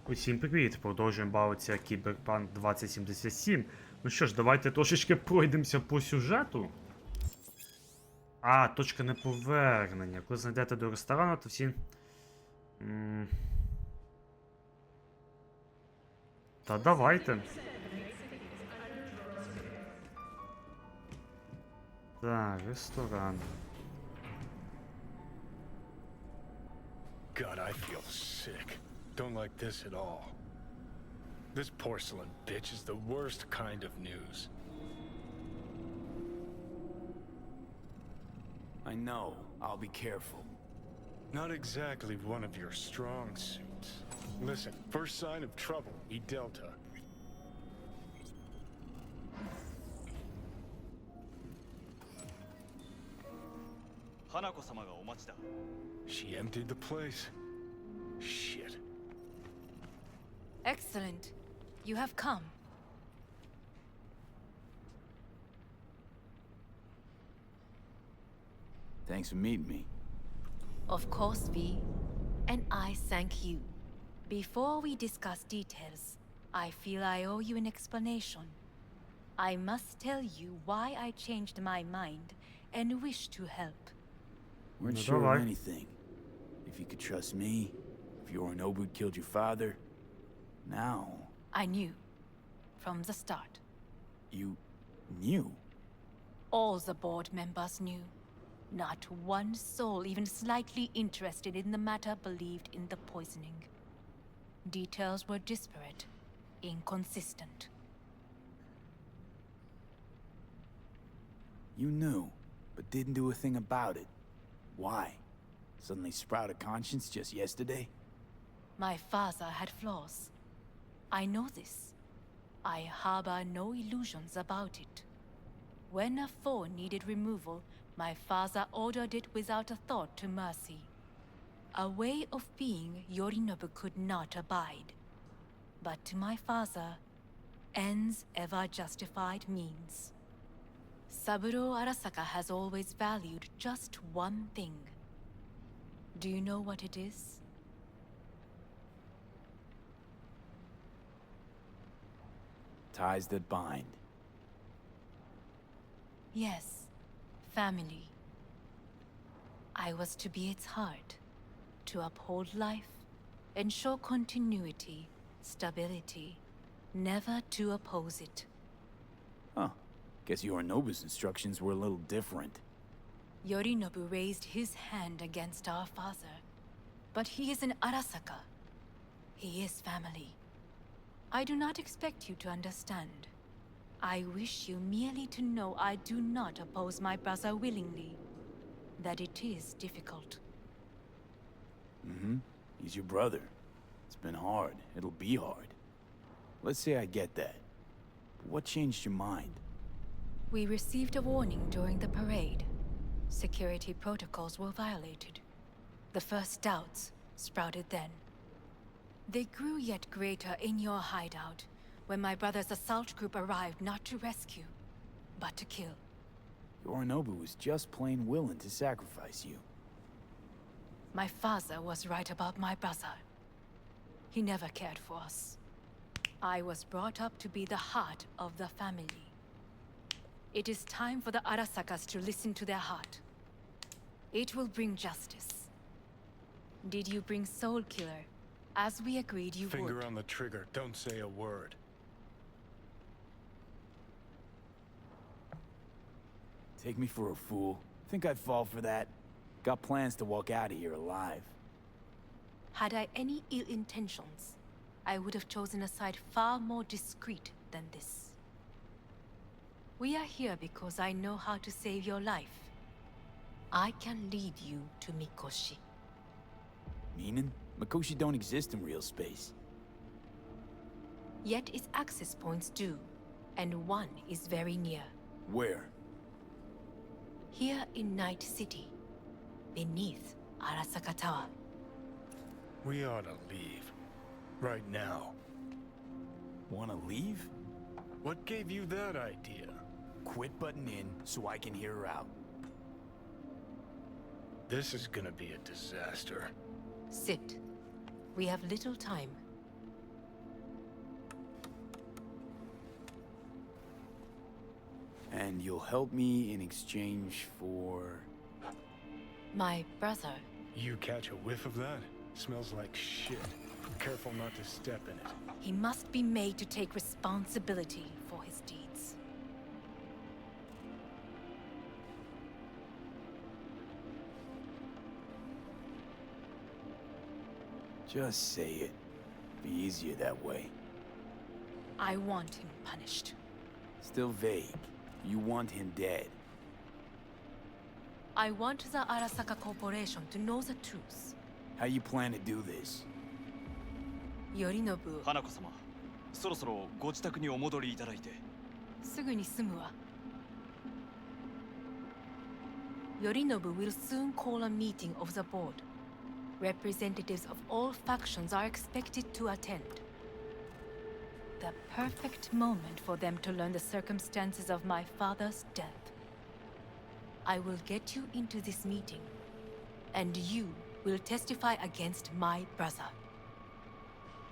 Усім привіт! Продовжуємо бавитися Cyberpunk 2077. Ну що ж, давайте трошечки пройдемося по сюжету. А, точка неповернення. Коли знайдете до ресторану, то всі... Та давайте. Так, ресторан. God, I feel sick. Don't like this at all. This porcelain bitch is the worst kind of news. I know. I'll be careful. Not exactly one of your strong suits. Listen, first sign of trouble, eat Delta. She emptied the place. Shit. Excellent. You have come. Thanks for meeting me. Of course, V. And I thank you. Before we discuss details, I feel I owe you an explanation. I must tell you why I changed my mind and wish to help. Weren't sure of anything. If you could trust me, if Yorinobu killed your father. Now... I knew. From the start. You... knew? All the board members knew. Not one soul even slightly interested in the matter believed in the poisoning. Details were disparate, inconsistent. You knew, but didn't do a thing about it. Why? Suddenly sprout a conscience just yesterday? My father had flaws. I know this. I harbor no illusions about it. When a foe needed removal, my father ordered it without a thought to mercy. A way of being Yorinobu could not abide. But to my father, ends ever justified means. Saburo Arasaka has always valued just one thing. Do you know what it is? Ties that bind. Yes, family. I was to be its heart, to uphold life, ensure continuity, stability, never to oppose it. Huh. Guess Yorinobu's instructions were a little different. Yorinobu raised his hand against our father, but he is an Arasaka. He is family. I do not expect you to understand. I wish you merely to know I do not oppose my brother willingly. That it is difficult. Mm-hmm. He's your brother. It's been hard. It'll be hard. Let's say I get that. But what changed your mind? We received a warning during the parade. Security protocols were violated. The first doubts sprouted then. They grew yet greater in your hideout, when my brother's assault group arrived not to rescue, but to kill. Yorinobu was just plain willing to sacrifice you. My father was right about my brother. He never cared for us. I was brought up to be the heart of the family. It is time for the Arasakas to listen to their heart. It will bring justice. Did you bring Soul Killer, as we agreed you would? Finger on the trigger, don't say a word. Take me for a fool. Think I'd fall for that? Got plans to walk out of here alive. Had I any ill intentions, I would have chosen a side far more discreet than this. We are here because I know how to save your life. I can lead you to Mikoshi. Meaning? Mikoshi don't exist in real space. Yet its access points do, and one is very near. Where? Here in Night City, beneath Arasaka Tower. We ought to leave. Right now. Wanna leave? What gave you that idea? Quit butting in so I can hear her out. This is gonna be a disaster. Sit. We have little time. And you'll help me in exchange for... My brother. You catch a whiff of that? Smells like shit. Careful not to step in it. He must be made to take responsibility for his deeds. Just say it. Be easier that way. I want him punished. Still vague. You want him dead. I want the Arasaka Corporation to know the truth. How you plan to do this? Yorinobu, 花子様、そろそろご自宅にお戻りいただいて。すぐに済むわ。Yorinobu will soon call a meeting of the board. Representatives of all factions are expected to attend. The perfect moment for them to learn the circumstances of my father's death. I will get you into this meeting, and you will testify against my brother.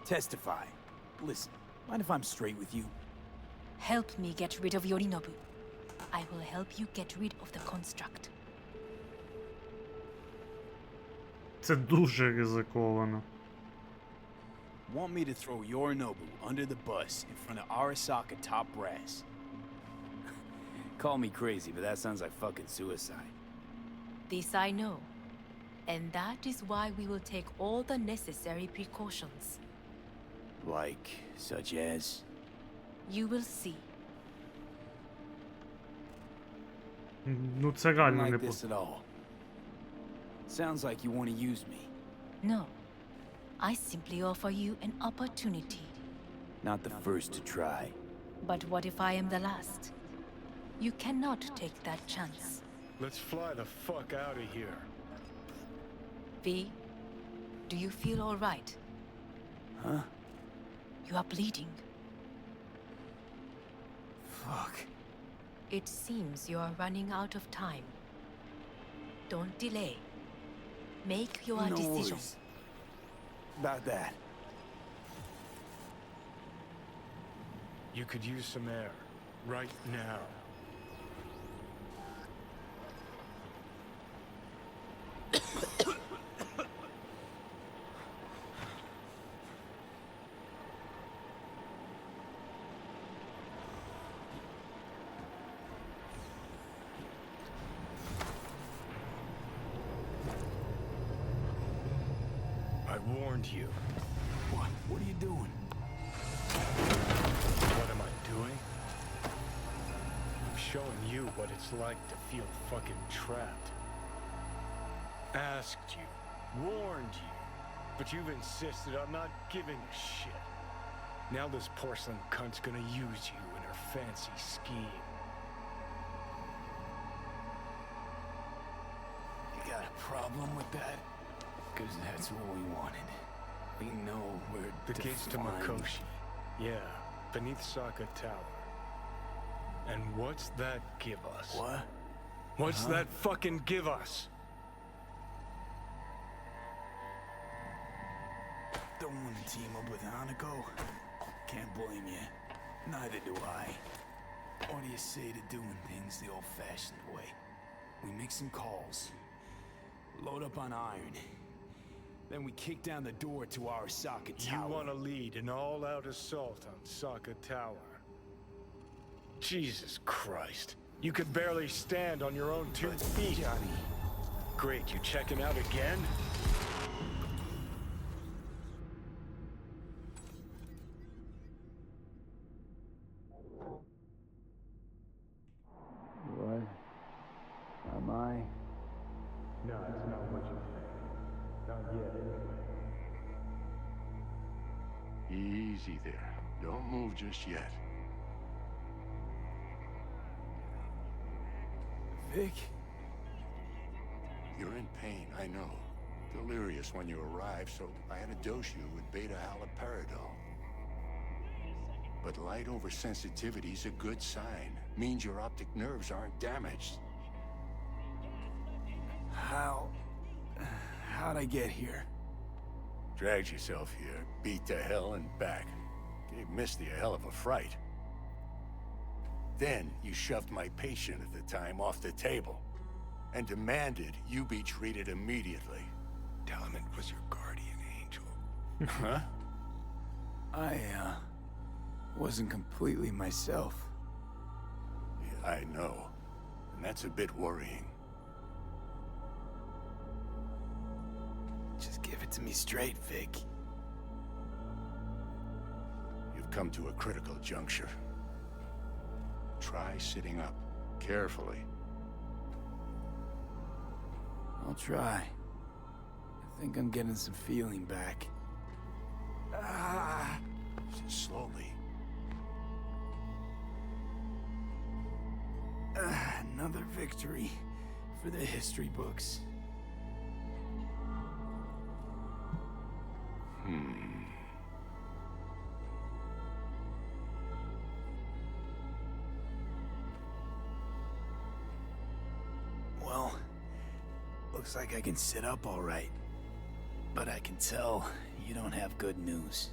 Testify. Listen, mind if I'm straight with you? Help me get rid of Yorinobu. I will help you get rid of the construct. Це дуже ризиковано. Want me to throw Yorinobu under the bus in front of Arasaka top brass? Call me crazy, but that sounds like fucking suicide. This I know. And that is why we will take all the necessary precautions. Like, such as? You will see. Ну це реально Like не this at all. Sounds like you want to use me. No. I simply offer you an opportunity. Not the first to try. But what if I am the last? You cannot take that chance. Let's fly the fuck out of here. V, do you feel all right? Huh? You are bleeding. Fuck. It seems you are running out of time. Don't delay. Make your No decision. worries about that. You could use some air. Right now. I warned you. What? What are you doing? What am I doing? I'm showing you what it's like to feel fucking trapped. Asked you, warned you, but you've insisted on not giving a shit. Now this porcelain cunt's gonna use you in her fancy scheme. You got a problem with that? Because that's what we wanted. We know we're The gates to Makoshi. Yeah, beneath Saka Tower. And what's that give us? What? What's that fucking give us? Don't want to team up with Hanako? Can't blame you. Neither do I. What do you say to doing things the old-fashioned way? We make some calls, load up on iron, then we kick down the door to Arasaka Tower. You want to lead an all-out assault on Saka Tower? Jesus Christ. You could barely stand on your own 2 feet. Johnny. Great, you checking out again? What? Am I? No, it's not what you think. Not yet, anyway. Easy there. Don't move just yet. Vic? You're in pain, I know. Delirious when you arrived, so I had to dose you with beta-haloperidol. But light oversensitivity's a good sign. Means your optic nerves aren't damaged. How'd I get here? Dragged yourself here, beat to hell and back. Gave Misty a hell of a fright. Then you shoved my patient at the time off the table and demanded you be treated immediately. Tell him it was your guardian angel. Huh? I, wasn't completely myself. Yeah, I know. And that's a bit worrying. Just give it to me straight, Vic. You've come to a critical juncture. Try sitting up carefully. I'll try. I think I'm getting some feeling back. Ah! Slowly. Another victory for the history books. Well, looks like I can sit up all right. But I can tell you don't have good news.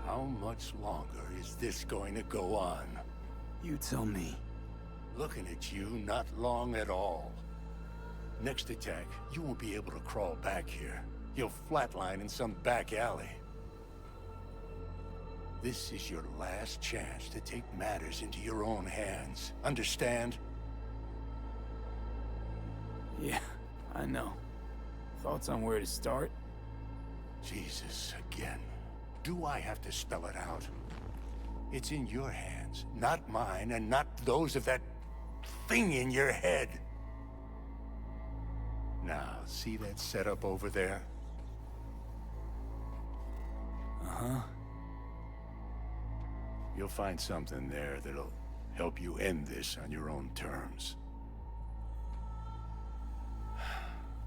How much longer is this going to go on? You tell me. Looking at you, not long at all. Next attack, you won't be able to crawl back here. You'll flatline in some back alley. This is your last chance to take matters into your own hands. Understand? Yeah, I know. Thoughts on where to start? Jesus, again. Do I have to spell it out? It's in your hands, not mine, and not those of that thing in your head. Now, see that setup over there? Uh-huh. You'll find something there that'll help you end this on your own terms.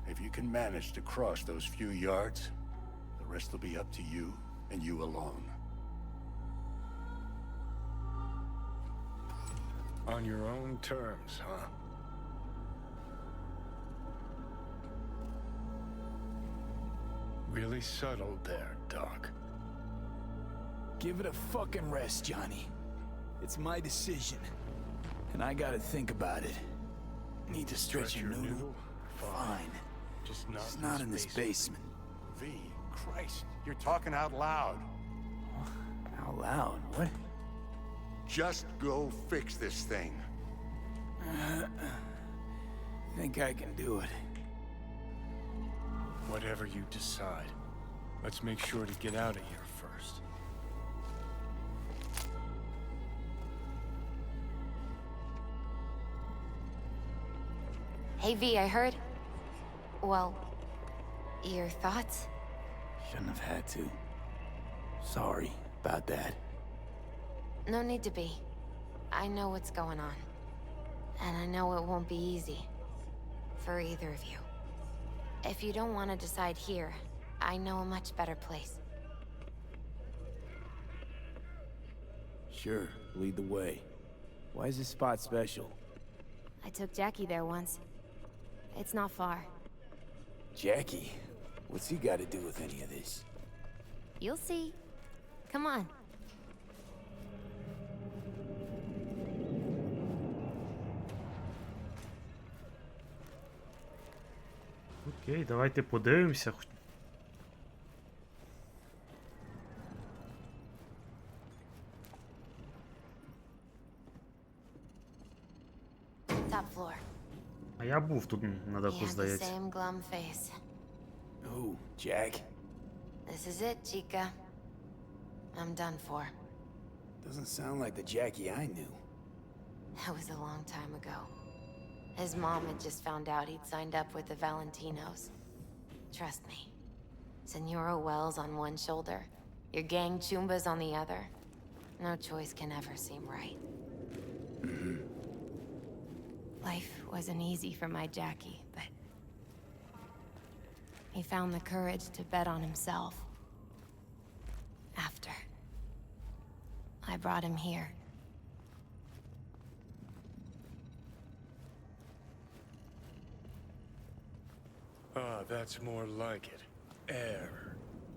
If you can manage to cross those few yards, the rest will be up to you and you alone. On your own terms, huh? Really subtle there, Doc. Give it a fucking rest, Johnny. It's my decision. And I gotta think about it. Need to stretch your noodle? Fine. Just It's not in this basement. V, Christ, you're talking out loud. Out loud? What? Just go fix this thing. Think I can do it. Whatever you decide. Let's make sure to get out of here first. Hey V, I heard... Well, your thoughts? Shouldn't have had to. Sorry about that. No need to be. I know what's going on. And I know it won't be easy. For either of you. If you don't want to decide here, I know a much better place. Sure, lead the way. Why is this spot special? I took Jackie there once. It's not far. Jackie? What's he got to do with any of this? You'll see. Come on. Окей, давайте подивимося. Top floor. А я був тут на He даху, has the здається. same glum face. Who? Jack? This is it, Chica. I'm done for. Doesn't sound like the Jackie I knew. That was a long time ago. His mom had just found out he'd signed up with the Valentinos. Trust me. Senora Wells on one shoulder, your gang Chumbas on the other. No choice can ever seem right. Life wasn't easy for my Jackie, but... he found the courage to bet on himself. After. I brought him here. Ah, that's more like it. Air.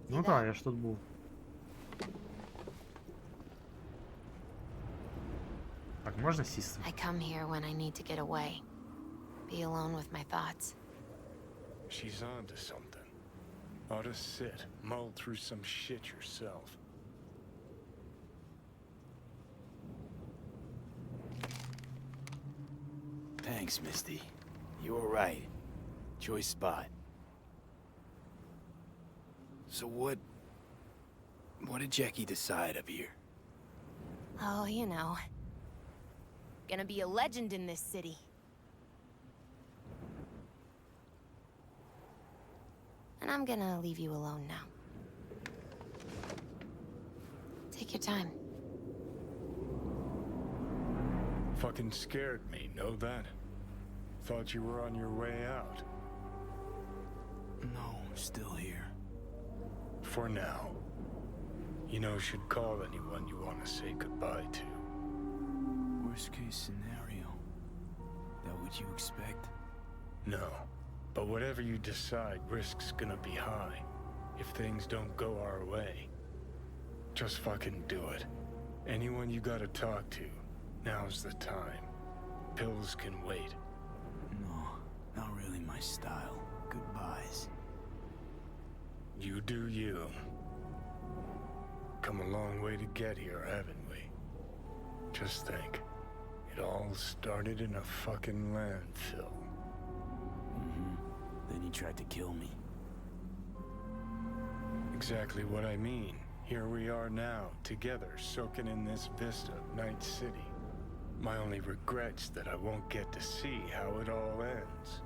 Ну так, я ж тут був. Так, можна сісти? I come here when I need to get away. Be alone with my thoughts. She's on to something. Ought to sit, mull through some shit yourself. Thanks, Misty. You were right. Choice spot. So what did Jackie decide up here? Oh, you know. Gonna be a legend in this city. And I'm gonna leave you alone now. Take your time. Fucking scared me, know that? Thought you were on your way out. No, still here. For now. You know, should call anyone you want to say goodbye to. Worst case scenario. That what you expect? No. But whatever you decide, risk's gonna be high. If things don't go our way. Just fucking do it. Anyone you gotta talk to, now's the time. Pills can wait. No, not really my style. Goodbyes. You do you. Come a long way to get here, haven't we? Just think. It all started in a fucking landfill. Then he tried to kill me. Exactly what I mean. Here we are now, together, soaking in this vista of Night City. My only regret's that I won't get to see how it all ends.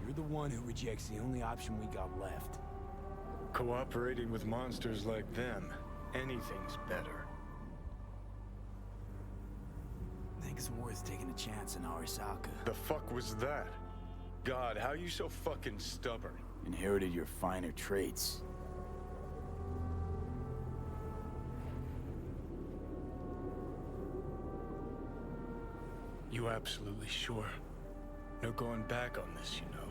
You're the one who rejects the only option we got left. Cooperating with monsters like them, anything's better. Think it's worth taking a chance in Arasaka. The fuck was that? God, how you so fucking stubborn? Inherited your finer traits. You absolutely sure? No going back on this, you know.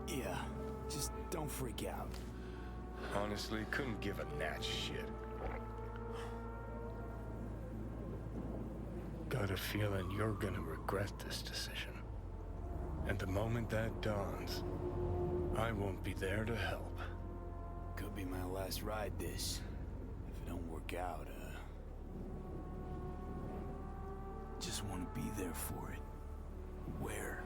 Yeah, just don't freak out. Honestly, couldn't give a gnat's shit. Got a feeling you're gonna regret this decision. And the moment that dawns, I won't be there to help. Could be my last ride this. If it don't work out, just want to be there for it. Where?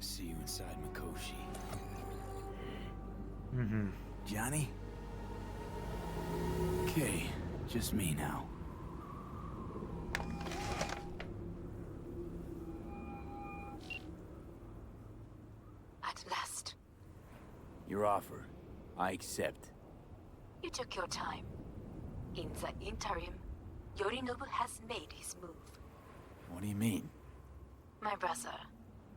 See you inside Mikoshi. Johnny? Okay, just me now. At last. Your offer. I accept. You took your time. In the interim, Yorinobu has made his move. What do you mean? My brother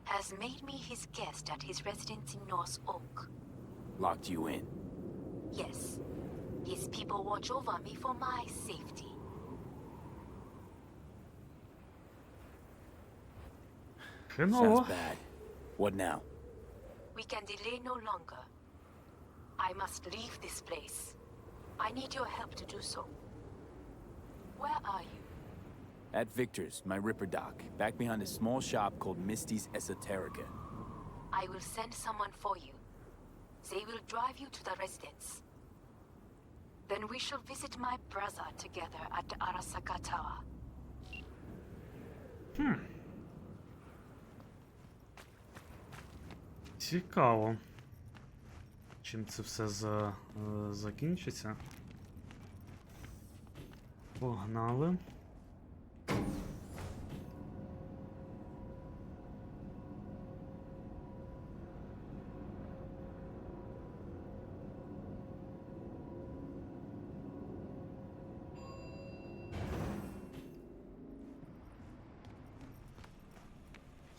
has made me his guest at his residence in North Oak. Locked you in. Yes. His people watch over me for my safety. Sounds bad. What now? We can delay no longer. I must leave this place. I need your help to do so. Where are you? At Victor's, my Ripper dock, back behind a small shop called Misty's Esoterica. I will send someone for you. They will drive you to the residence. Then we shall visit my brother together at the Arasaka Tower. Цікаво. Чим це все закінчиться? Погнали.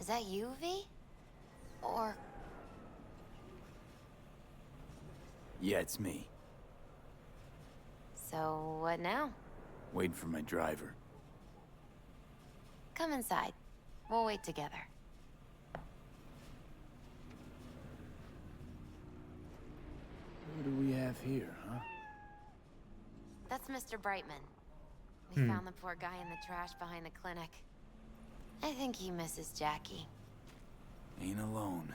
Is that you, V? Or... Yeah, it's me. So, what now? Waiting for my driver. Come inside. We'll wait together. What do we have here, huh? That's Mr. Brightman. We found the poor guy in the trash behind the clinic. I think he misses Jackie. Ain't alone.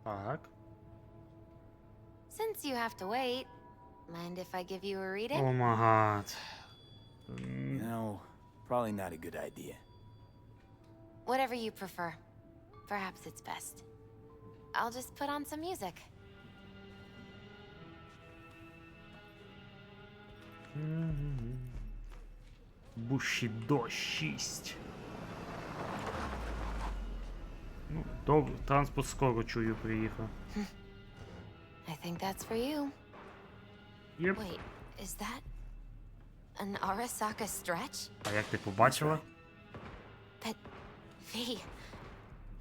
Так. Since you have to wait, mind if I give you a reading? О май гад. You know, probably not a good idea. Whatever you prefer. Perhaps it's best. I'll just put on some music. Бушідо 6. Ну, добре, транспорт скоро чую приїхав. I think that's for you. Єп. Wait, is that an Arasaka stretch? А як ти побачила? But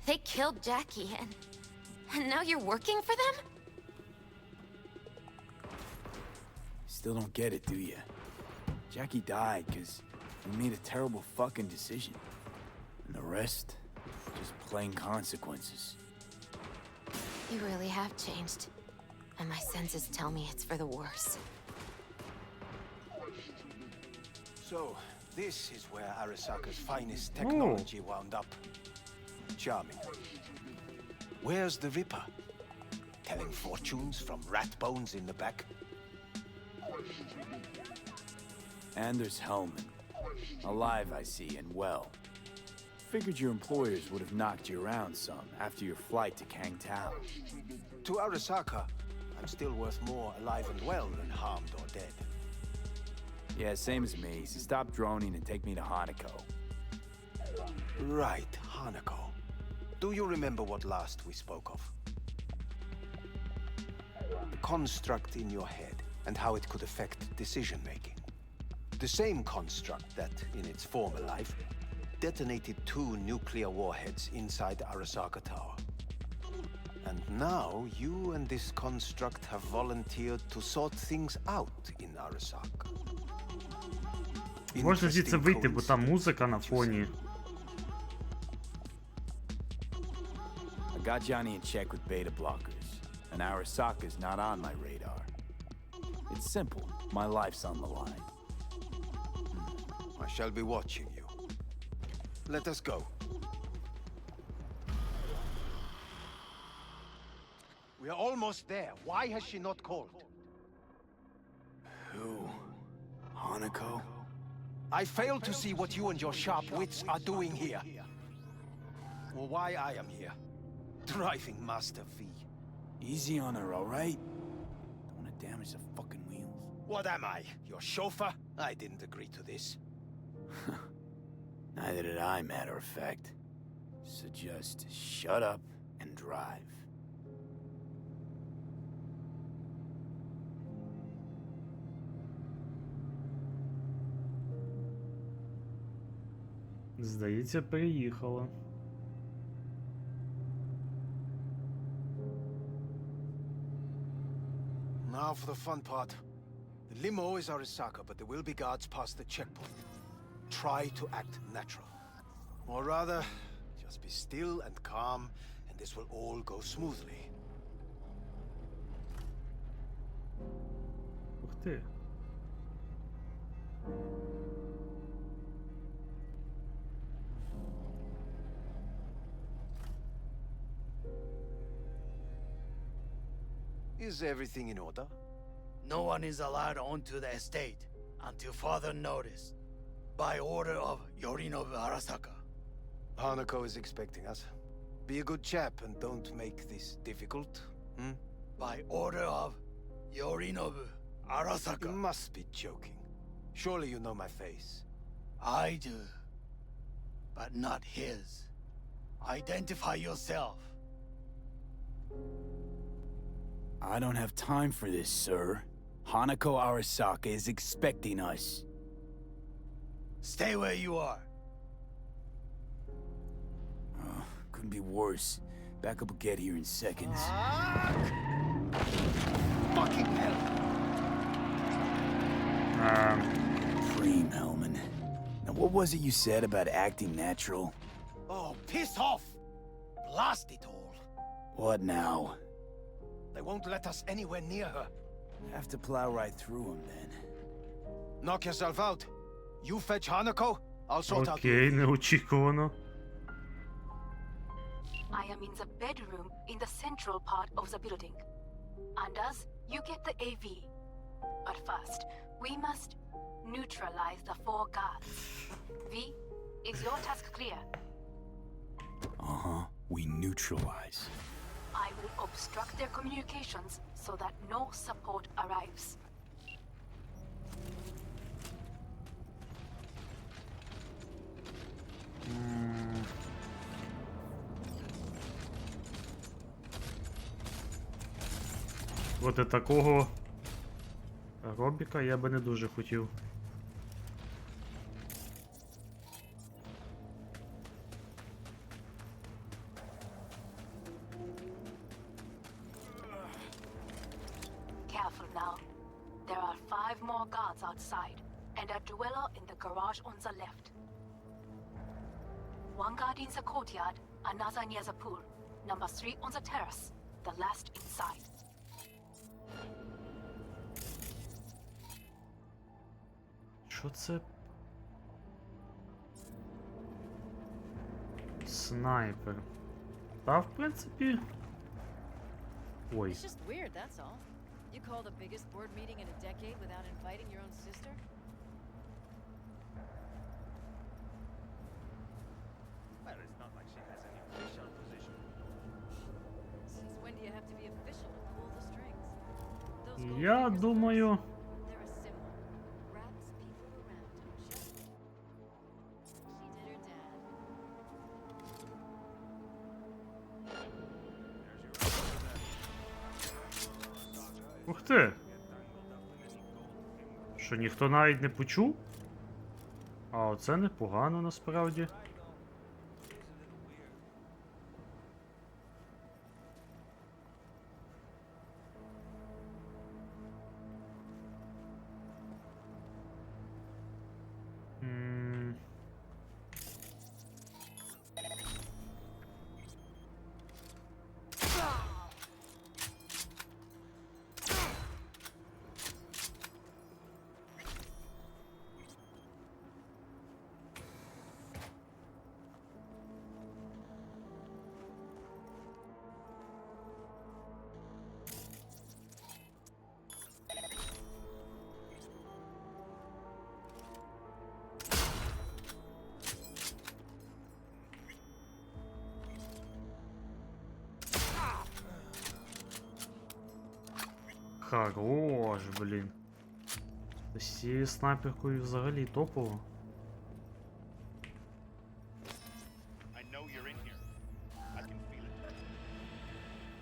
they killed Jackie and now you're working for them? Still don't get it, do ya? Jackie died because we made a terrible fucking decision. And the rest, just plain consequences. You really have changed. And my senses tell me it's for the worse. So, this is where Arasaka's finest technology wound up. Charming. Where's the Ripper? Telling fortunes from rat bones in the back? And there's Hellman. Alive, I see, and well. Figured your employers would have knocked you around some after your flight to Kangtao. To Arasaka, I'm still worth more alive and well than harmed or dead. Yeah, same as me, so stop droning and take me to Hanako. Right, Hanako. Do you remember what last we spoke of? The construct in your head and how it could affect decision-making. The same construct that, in its former life, detonated 2 nuclear warheads inside Arasaka Tower. And now, you and this construct have volunteered to sort things out in Arasaka. Можна звідси вийти, бо там музика на фоні. I got Johnny in check with beta blockers, and Arasaka's not on my radar. It's simple. My life's on the line. I shall be watching you. Let us go. We are almost there. Why has she not called? Who? Hanako? I fail to see what you and your sharp wits are doing here. Or why I am here. Driving Master V. Easy on her, all right? Don't want to damage the fucking wheels. What am I? Your chauffeur? I didn't agree to this. Neither did I, matter of fact. So just shut up and drive. Здається, приїхала. Now for the fun part. The limo is Arasaka, but there will be guards past the checkpoint. Try to act natural. Or rather, just be still and calm, and this will all go smoothly. Ух ти. Is everything in order? No one is allowed onto the estate until further notice. By order of Yorinobu Arasaka. Hanako is expecting us. Be a good chap and don't make this difficult. Hmm? By order of Yorinobu You Arasaka. must be joking. Surely you know my face. I do. But not his. Identify yourself. I don't have time for this, sir. Hanako Arasaka is expecting us. Stay where you are. Couldn't be worse. Backup will get here in seconds. Fucking hell! Cream, Hellman. Now, what was it you said about acting natural? Oh, piss off! Blast it all! What now? They won't let us anywhere near her. Have to plow right through them, then. Knock yourself out. You fetch Hanako, I'll sort out. Окей, неочікувано. I am in the bedroom in the central part of the building. Anders, you get the AV. But first, we must neutralize the 4 guards. V, is your task clear? Uh-huh. We neutralize. I will obstruct their communications so that no support arrives. Проти такого робіка я би не дуже хотів. Careful now. There are 5 more guards outside, and a dweller in the garage on the left. 1 guard in the courtyard, another near the pool. Number 3 on the terrace, the last inside. Що це? Снайпер. Та, в принципі. Ой. It's just weird, that's all. You call the biggest board meeting in a decade without inviting your own sister? Well, it's not like she has any official position. Since when do you have to be official to pull the strings? Those Я gold fingers of думаю, hers, they're a symbol. Wraps people around, don't you? She did her dad. Ух ти! Що ніхто навіть не почув? А оце непогано насправді. Хорош, блін. З цією снайперкою взагалі топово.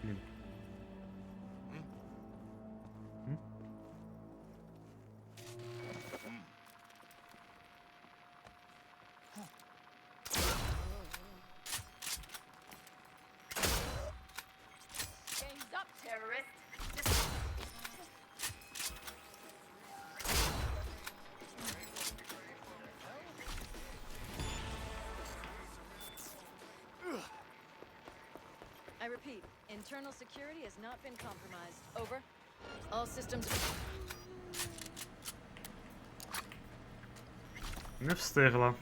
Блін. Game's up, terrorist! I repeat, internal security has not been compromised. Over. All systems. Не встигла.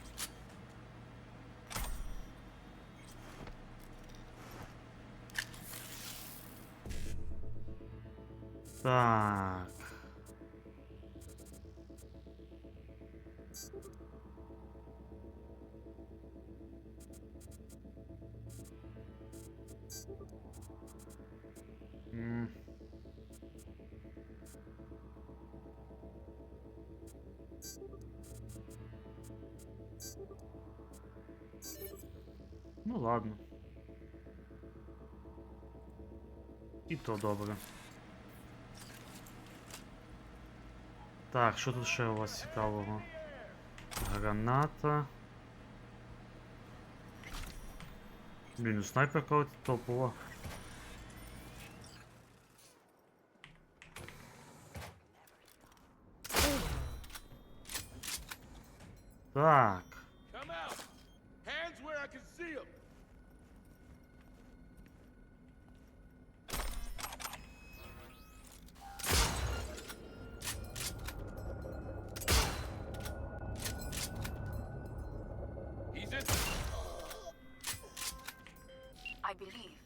Так. Ну ладно. І то добре. Так, що тут ще у вас цікавого? Граната. Блін, ну снайперка от топова. Так. Come out. Hands where I can see them. He's in. I believe.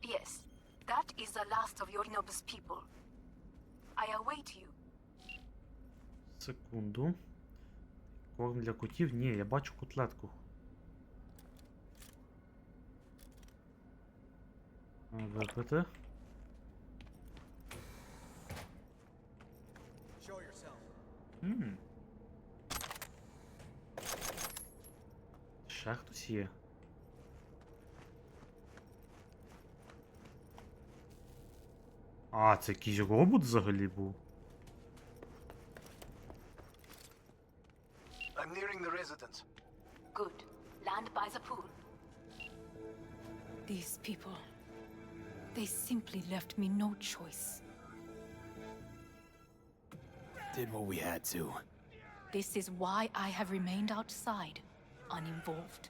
Yes, that is the last of Yorinobu's people. I await you. Секунду. Корм для котів? Ні, я бачу котлетку. Випити. Ще хтось є. А, це якийсь робот взагалі був. I'm nearing the residence. Good. Land by the pool. These people. They simply left me no choice. Did what we had to. This is why I have remained outside, uninvolved.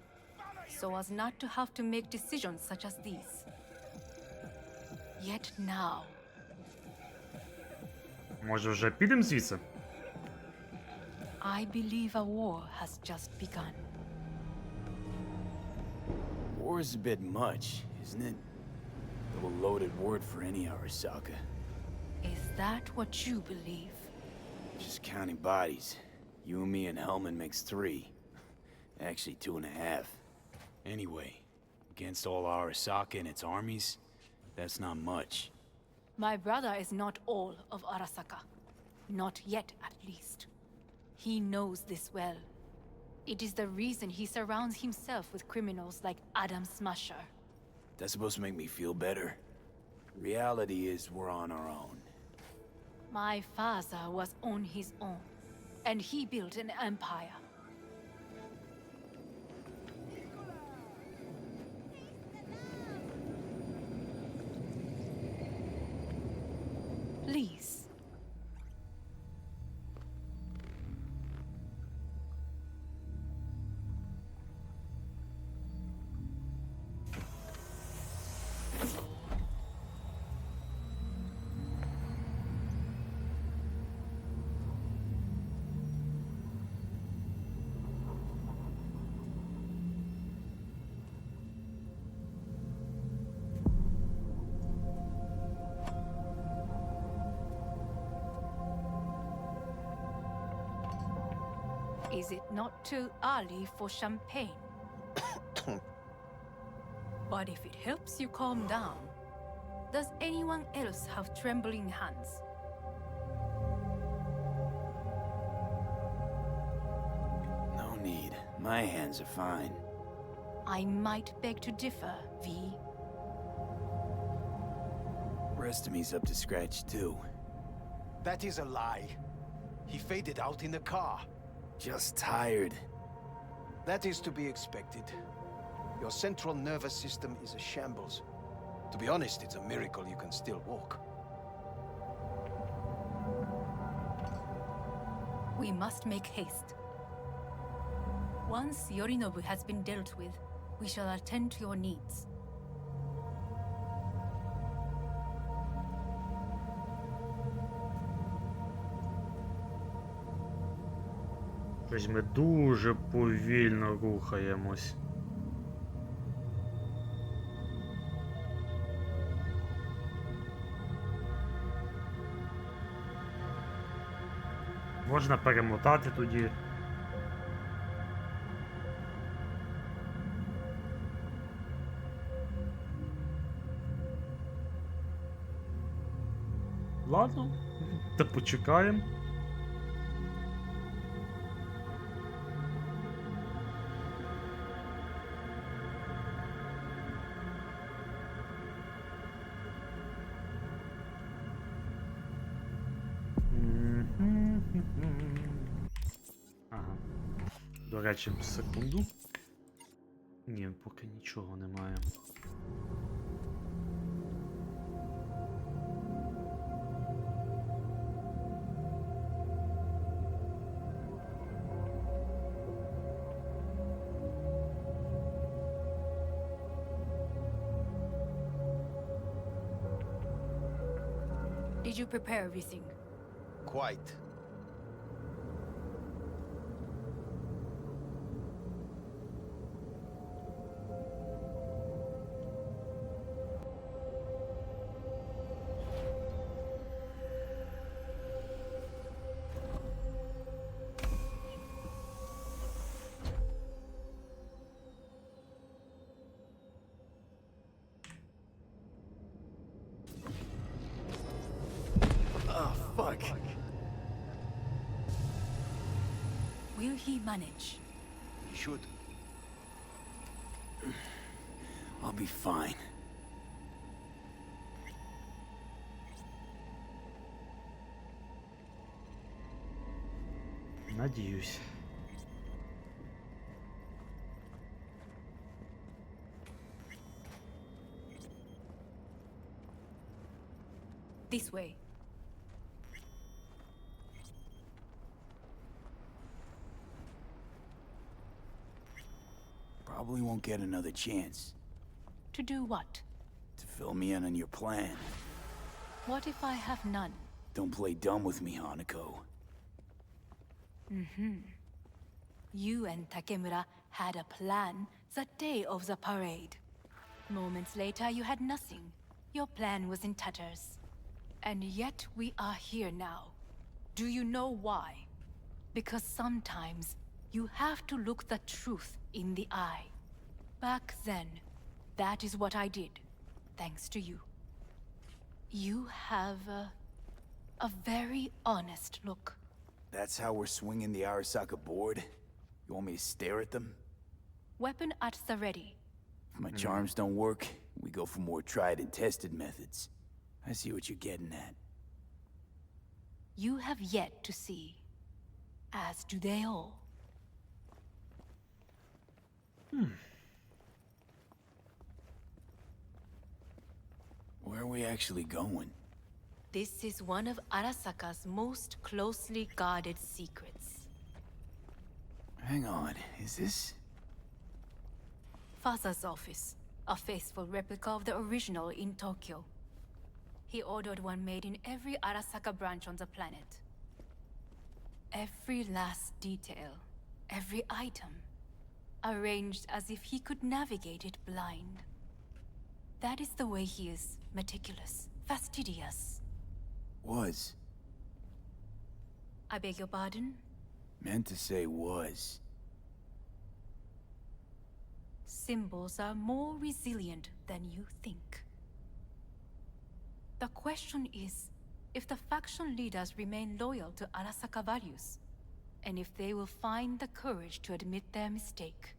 So as not to have to make decisions such as these. Yet now, Може вже підемо звідси? I believe a war has just begun. War's a bit much, isn't it? A little loaded word for any Arasaka. Is that what you believe? Just counting bodies. You and me and Hellman makes 3. Actually 2.5. Anyway, against all Arasaka and its armies, that's not much. My brother is not all of Arasaka. Not yet, at least. He knows this well. It is the reason he surrounds himself with criminals like Adam Smasher. That's supposed to make me feel better. Reality is we're on our own. My father was on his own, and he built an empire. Please. Is it not too early for champagne? But if it helps you calm down, does anyone else have trembling hands? No need. My hands are fine. I might beg to differ, V. Rest of me's up to scratch too. That is a lie. He faded out in the car. Just tired. That is to be expected. Your central nervous system is a shambles. To be honest, it's a miracle you can still walk. We must make haste. Once Yorinobu has been dealt with, we shall attend to your needs. Щось ми дуже повільно рухаємось. Можна перемотати тоді. Ладно, та почекаємо. Ага. До речі, секунду. Ні, поки нічого немає. Did you prepare everything? Quite. Fuck. Will he manage? He should. I'll be fine. Надіюсь. This way. Probably won't get another chance To do what? to fill me in on your plan. What if I have none? Don't play dumb with me, Hanako. You and Takemura had a plan the day of the parade. Moments later, you had nothing. Your plan was in tatters. And yet we are here now. Do you know why? Because sometimes you have to look the truth in the eye. Back then, that is what I did, thanks to you. You have a very honest look. That's how we're swinging the Arasaka board? You want me to stare at them? Weapon at the ready. If my charms don't work, we go for more tried and tested methods. I see what you're getting at. You have yet to see, as do they all. Where are we actually going? This is one of Arasaka's most closely guarded secrets. Hang on, is this... Father's office, a faithful replica of the original in Tokyo. He ordered one made in every Arasaka branch on the planet. Every last detail, every item, arranged as if he could navigate it blind. That is the way he is, meticulous, fastidious. Was. I beg your pardon? Meant to say was. Symbols are more resilient than you think. The question is, if the faction leaders remain loyal to Arasaka values, and if they will find the courage to admit their mistake.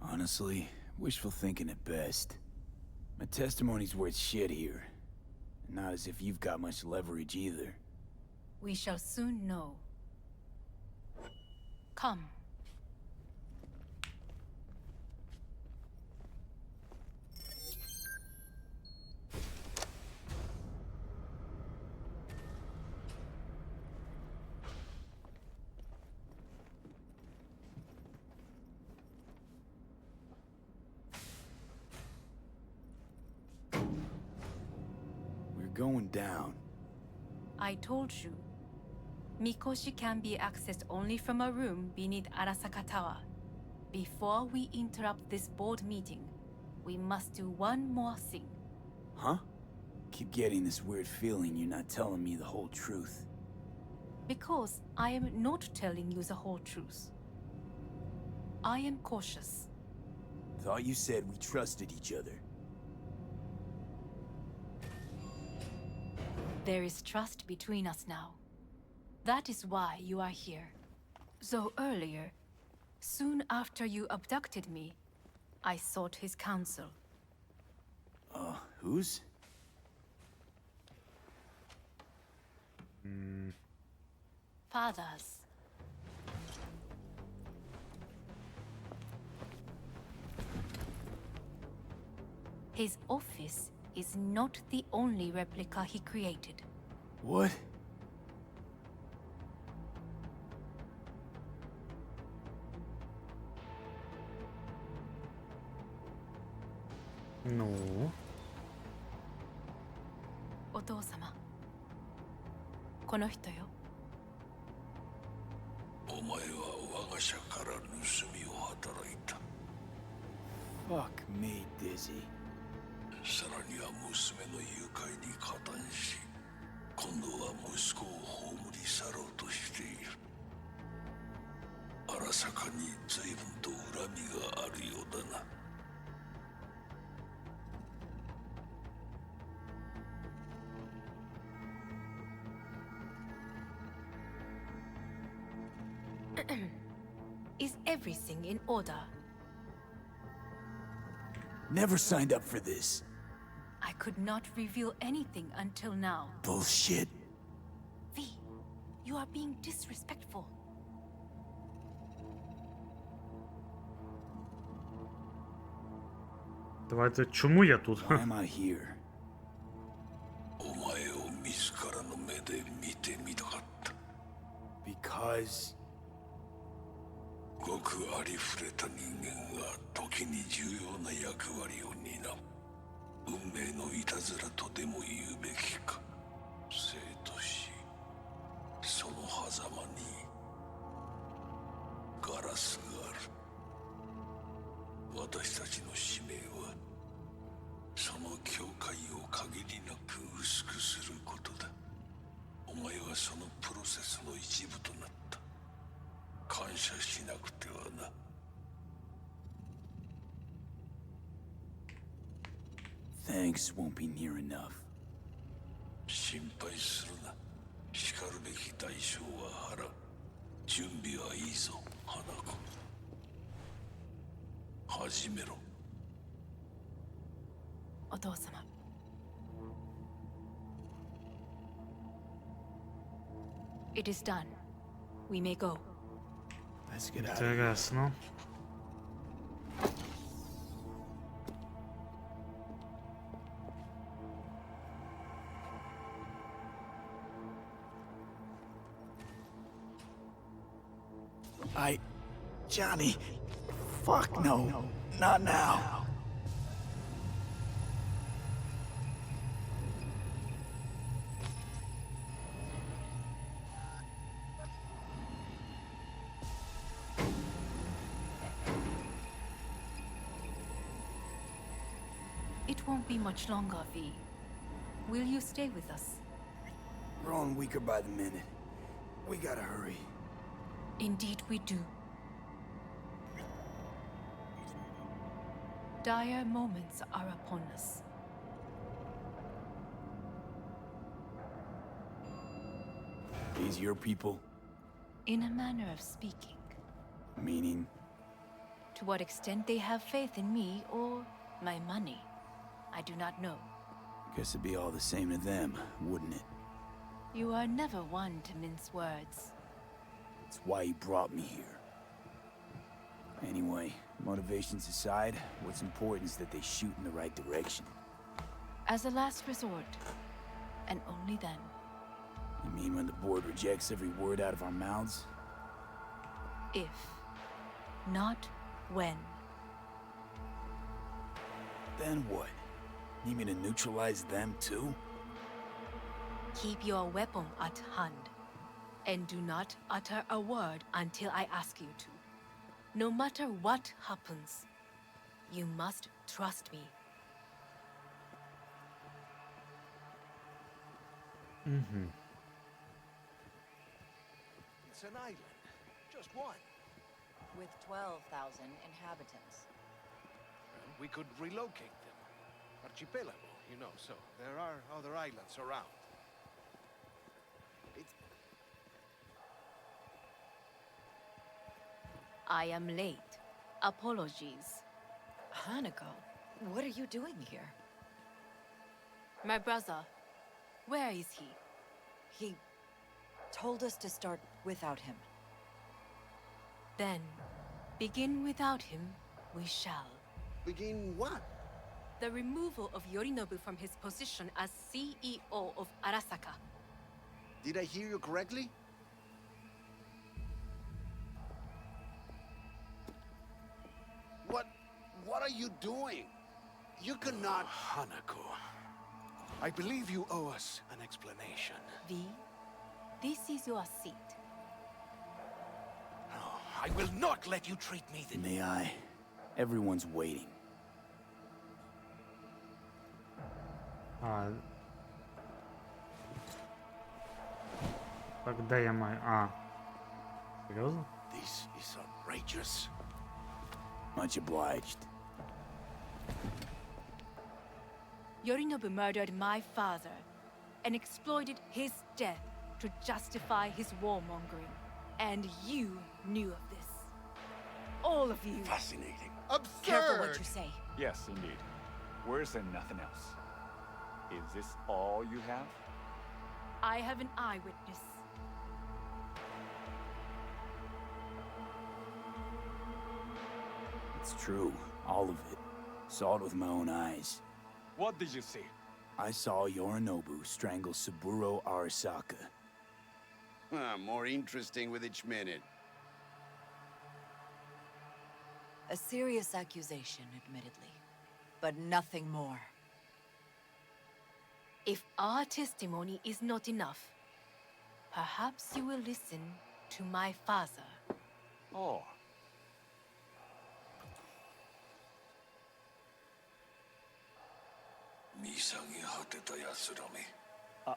Honestly, wishful thinking at best. My testimony's worth shit here. Not as if you've got much leverage either. We shall soon know. Come. Going down. I told you. Mikoshi can be accessed only from a room beneath Arasaka Tower. Before we interrupt this board meeting, we must do one more thing. Huh? Keep getting this weird feeling you're not telling me the whole truth. Because I am not telling you the whole truth. I am cautious. Thought you said we trusted each other. There is trust between us now. That is why you are here. So earlier, soon after you abducted me, I sought his counsel. Whose? Fathers. His office is not the only replica he created. What? Ну. お父様。この人よ。お前は我が社から盗みを働いた。 Fuck me, Dizzy. さらには娘の誘拐に加担し、今度は息子を葬り去ろうとしている。荒坂に随分と恨みがあるようだな。Is everything in order? Never signed up for this. I could not reveal anything until now. Bullshit. V, you are being disrespectful. Давайте, чому я тут? Why am I here? お前を自らの目で見てみたかった。 Because ごくありふれた人間が時に重要な役割を担う。運命のいたずらとでも言うべきか。生と死、その狭間にガラスがある。私たちの使命はその境界を限りなく薄くすることだ。お前はそのプロセスの一部となった。感謝しなくてはな。thanks won't be near enough. 心配するな。しかるべき代償は払う。準備はいいぞ、花子。始めろ。お父様。It is done. We may go. Let's get out of here. Інтересно. Johnny. Fuck no. Not now. It won't be much longer, V. Will you stay with us? Growing weaker by the minute. We gotta hurry. Indeed we do. Dire moments are upon us. These your people? In a manner of speaking. Meaning? To what extent they have faith in me or my money, I do not know. Guess it'd be all the same to them, wouldn't it? You are never one to mince words. That's why you brought me here. Anyway, motivations aside, what's important is that they shoot in the right direction. As a last resort, and only then. You mean when the board rejects every word out of our mouths? If, not when. Then what? Need me to neutralize them too? Keep your weapon at hand, and do not utter a word until I ask you to. No matter what happens, you must trust me. It's an island. Just one. With 12,000 inhabitants. We could relocate them. Archipelago, you know, so there are other islands around. I am late. Apologies. Hanako, what are you doing here? My brother, where is he? told us to start without him. Then, begin without him, we shall. Begin what? The removal of Yorinobu from his position as CEO of Arasaka. Did I hear you correctly? What are you doing? You cannot... Hanako, I believe you owe us an explanation. V, this is your seat. Oh, I will not let you treat me this... May I? Everyone's waiting. Так, де я маю? Серйозно? This is outrageous. Much obliged. Yorinobu murdered my father and exploited his death to justify his warmongering. And you knew of this. All of you. Fascinating. Absurd! Careful what you say. Yes, indeed. Worse than nothing else. Is this all you have? I have an eyewitness. It's true, all of it. Saw it with my own eyes. What did you see? I saw Yorinobu strangle Saburo Arasaka. More interesting with each minute. A serious accusation, admittedly, but nothing more. If our testimony is not enough, perhaps you will listen to my father. Oh.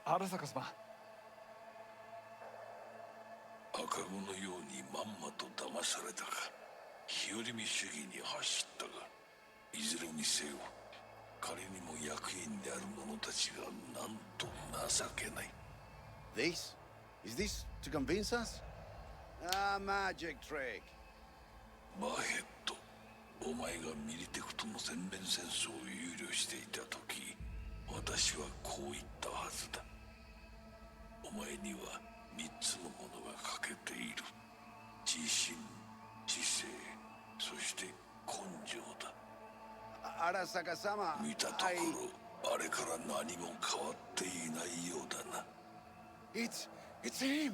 Arasaka-sama. 赤子のようにまんまと騙されたか、日和見主義に走ったが、いずれにせよ仮にも役員である者たちがなんと情けない。 This? Is this to convince us? Ah, magic trick. バヘッド、お前がミリテクとの全面戦争を憂慮していた時、私はこう言ったはずだ。お前には3つのものが欠けている。自信、知性、そして根性だ。Arasaka-sama, 見たところ、あれから何も変わっていないようだな。It's him!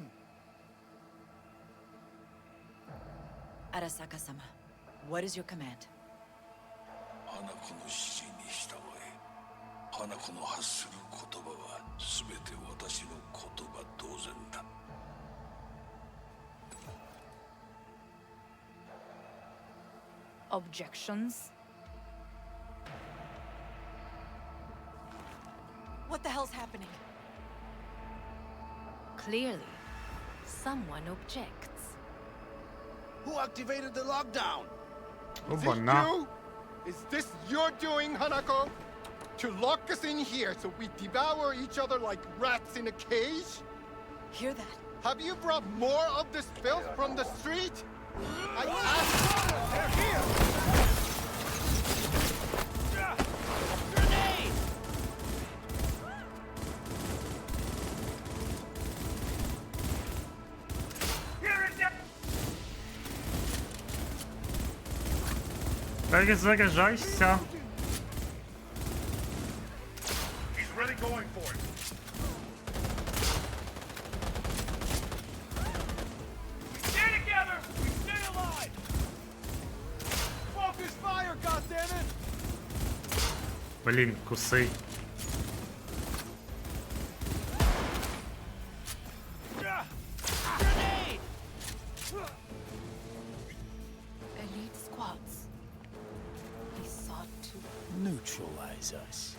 Arasaka-sama, what is your command? 花子の指示に従え、花子の発する言葉は全て私の言葉同然だ。Objections? What the hell's happening? Clearly, someone objects. Who activated the lockdown? Опа, на. You? Is this your doing, Hanako? To lock us in here so we devour each other like rats in a cage? Hear that? Have you brought more of this filth from the street? I asked. They're here! Grenade! Перезаряджайся. He's really going for it. We stay together! We stay alive! Focus fire, goddammit! Блін, куси. Grenade! Elite squads. He sought to... Neutralize us.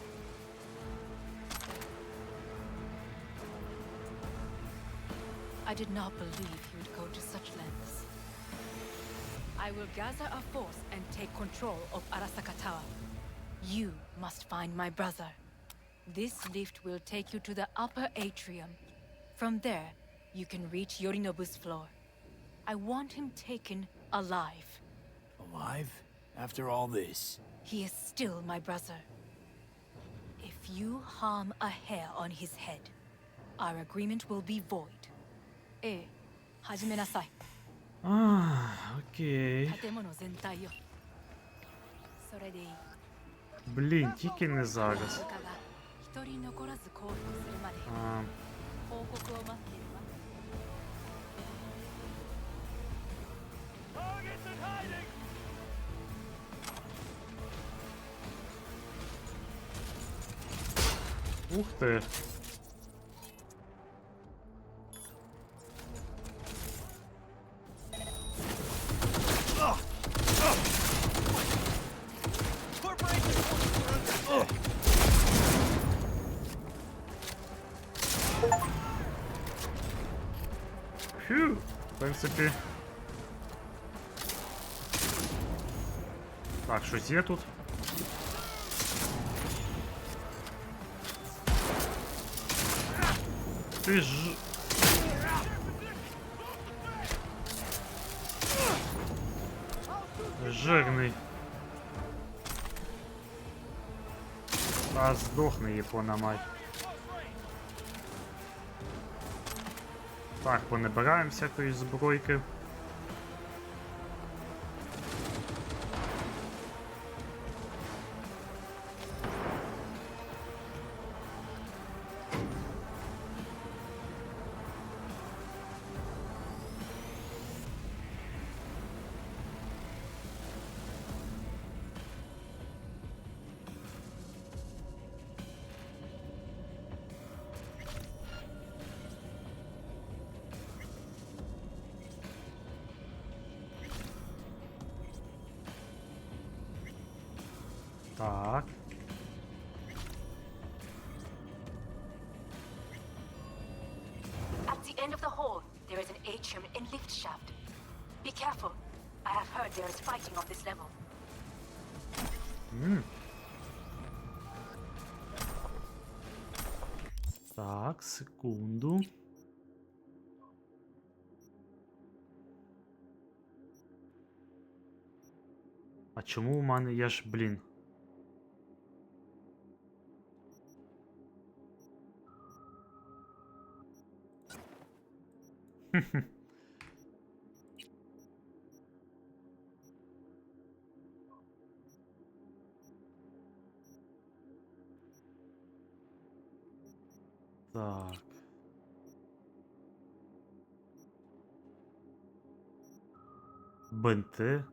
I did not believe he would go to such lengths. I will gather a force and take control of Arasaka Tower. You must find my brother. This lift will take you to the upper atrium. From there, you can reach Yorinobu's floor. I want him taken alive. Alive? After all this? He is still my brother. If you harm a hair on his head, our agreement will be void. 始めなさい。 Окей. 建物全体よ。それでいい。 Блін, тільки не 部 зараз. 下が一人残らず降伏するまで А, 報告を待っているわ。 ух ти. Фью, в принципі. Так, щось є тут? Ти ж... Жирний. Та здохне Япона мать. Так, понабираємо всякої збройки. Так. At the end of the hall, there is an atrium and lift shaft. Be careful. I have heard there is fighting on this level. Так, секунду. А чому у мене є ж, блін? Так. Бинти.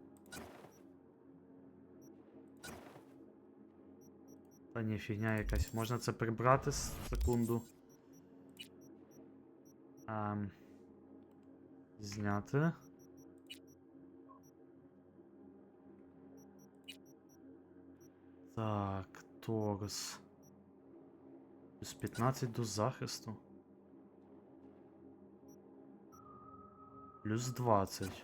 Та ні, фігня якась. Можна це прибрати секунду. Зняти. Так, торс. Плюс 15 до захисту. Плюс 20.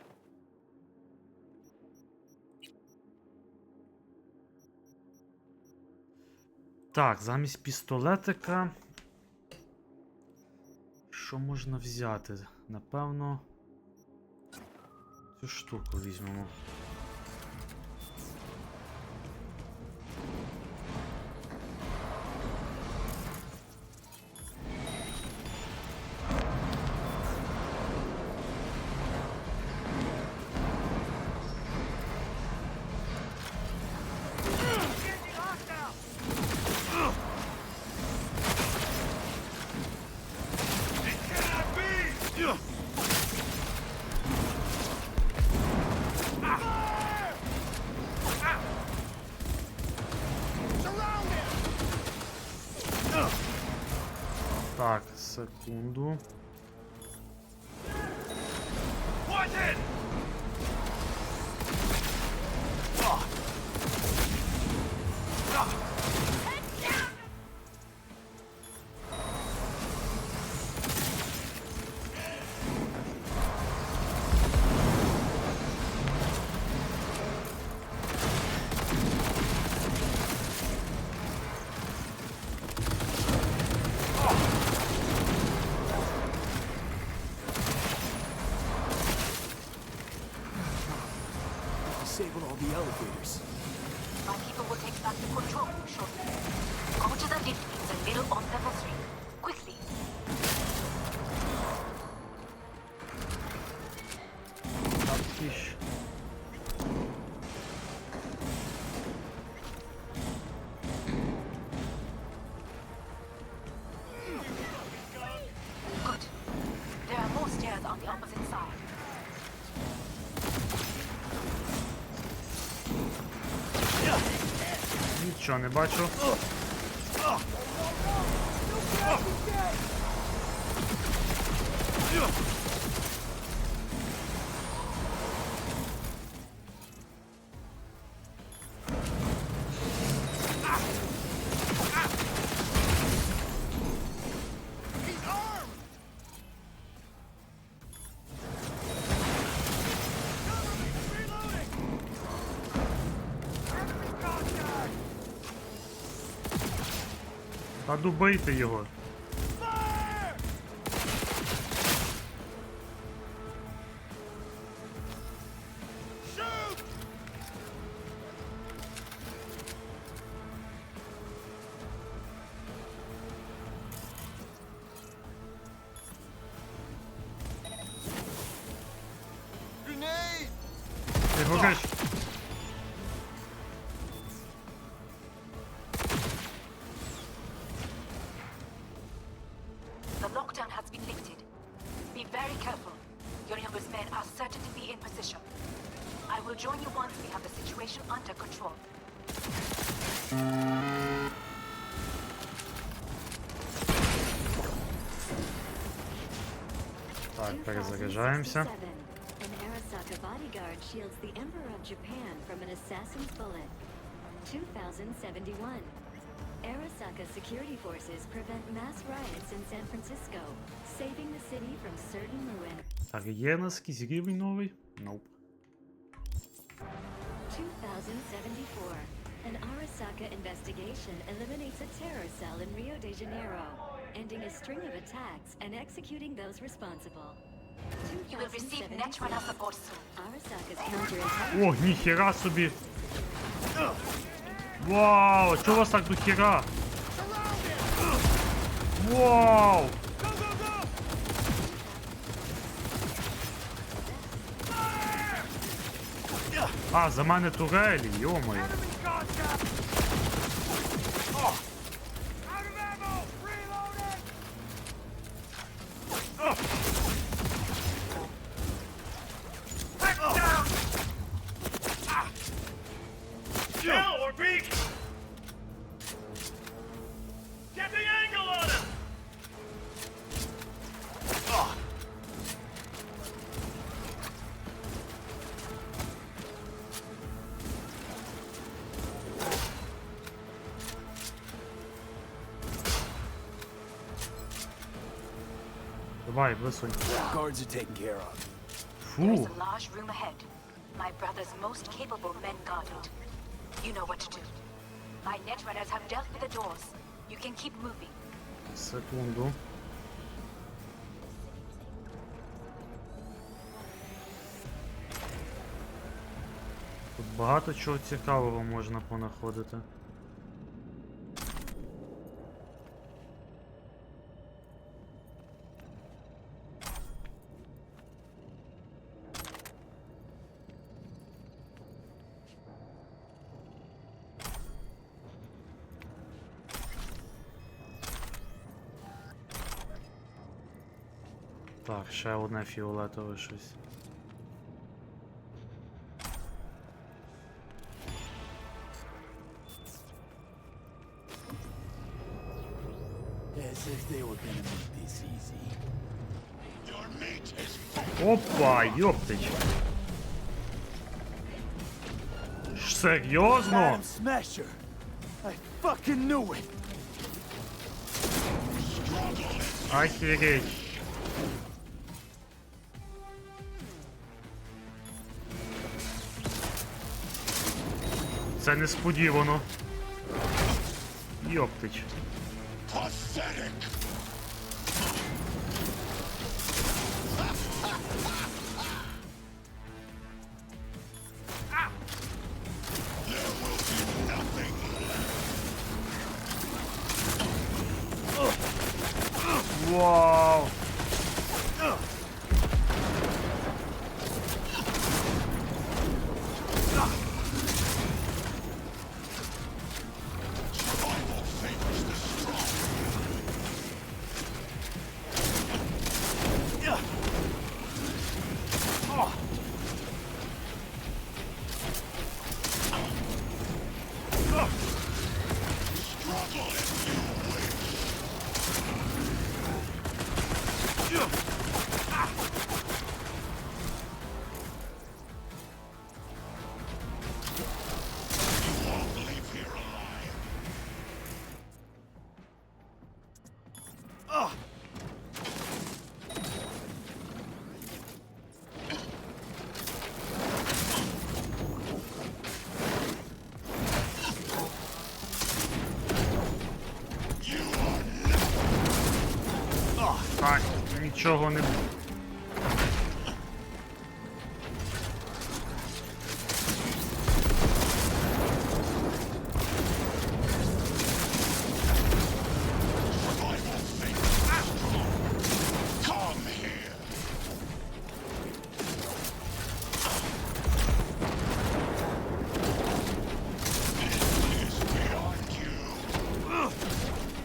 Так, замість пістолетика. Що можна взяти? Напевно, цю штуку візьмемо. Так, секунду. Disable all the elevators. My people will take back the control room shortly. Go to the lift in the middle on level 3. Quickly. Нічого не бачу. Та дубийте його. Ти гориш. The lockdown has been lifted. Be very careful. Your youngest men are certain to be in position. I will join you once we have the situation under control. Так, перезаряджаємося. An Arasaka bodyguard shields the Emperor of Japan from an assassin's bullet. 2071. Arasaka security forces prevent mass riots in San Francisco, saving the city from certain ruin. Так, є у нас якийсь рівень новий? Nope. 2074. An Arasaka investigation eliminates a terror cell in Rio de Janeiro, ending a string of attacks and executing those responsible. You will receive net runner support soon. Arasaka's counterintelligence. О, ніхера собі! Вау, чого у вас так до хера? Вау! А, за мене турелі, йо-моє. Давай, висунь. Guards are taken care of. There is Фу. a large room ahead. My brother's most capable men guard it. You know what to do. My net runners have dealt with the doors. You can keep moving. Секунду. Тут багато чого цікавого можна понаходити. Так, ще одне фіолетове щось. As if they were gonna make this easy. Опа, ёптич. Серйозно? Adam Smasher! I fucking knew it! Охереть. Це несподівано. Йоптич. Вау. нічого не...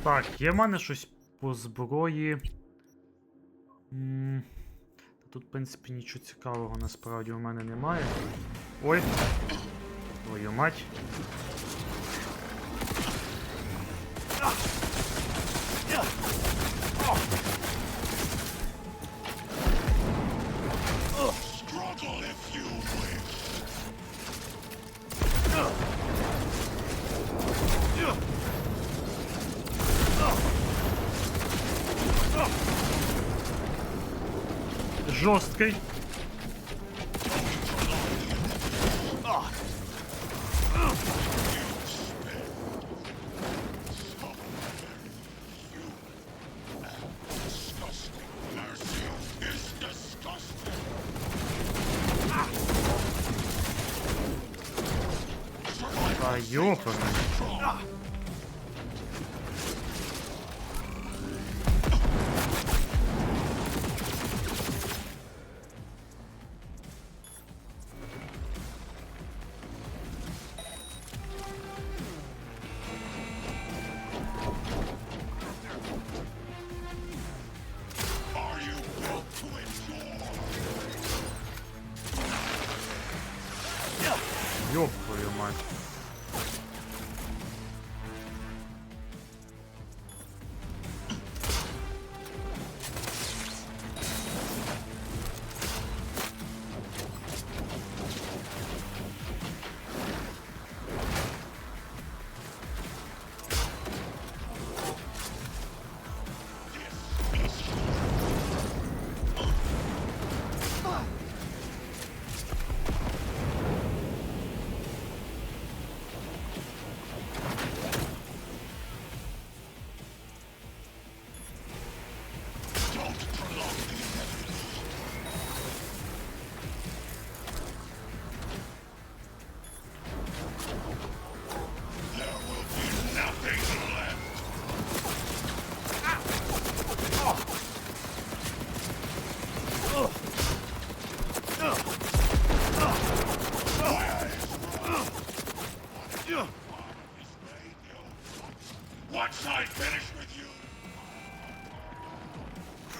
Так, є в мене щось по зброї. Тут, в принципі, нічого цікавого насправді у мене немає. Ой! Твою мать! Жорсткий. А ёпана. Ёб твою мать.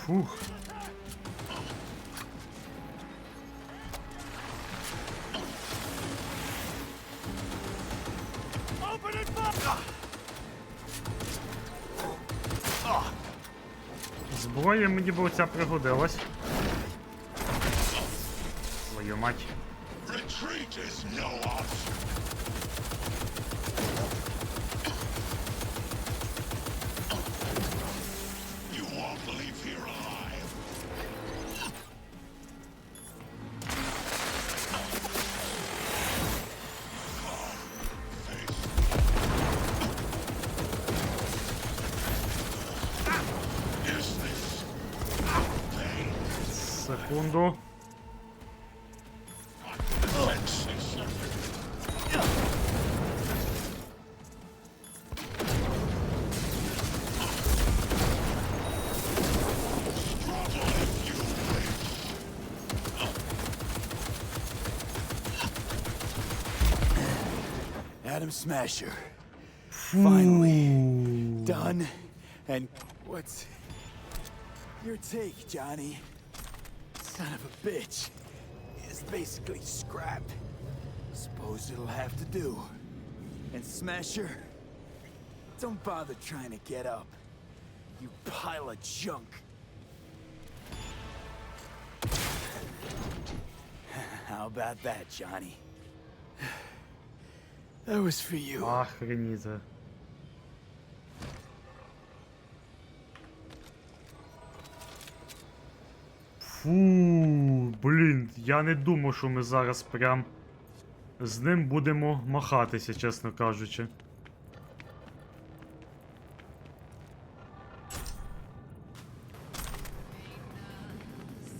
Фух. Зброя мені б оця пригодилась. Твою мать. Секунду. Adam Smasher. Finally. Done. And what's your take, Johnny? Son of a bitch. It's basically scrap. Suppose it'll have to do. And Smasher, don't bother trying to get up. You pile of junk. How about that, Johnny? That was for you. Охренеть. Фу, блін, я не думав, що ми зараз прям з ним будемо махатися, чесно кажучи.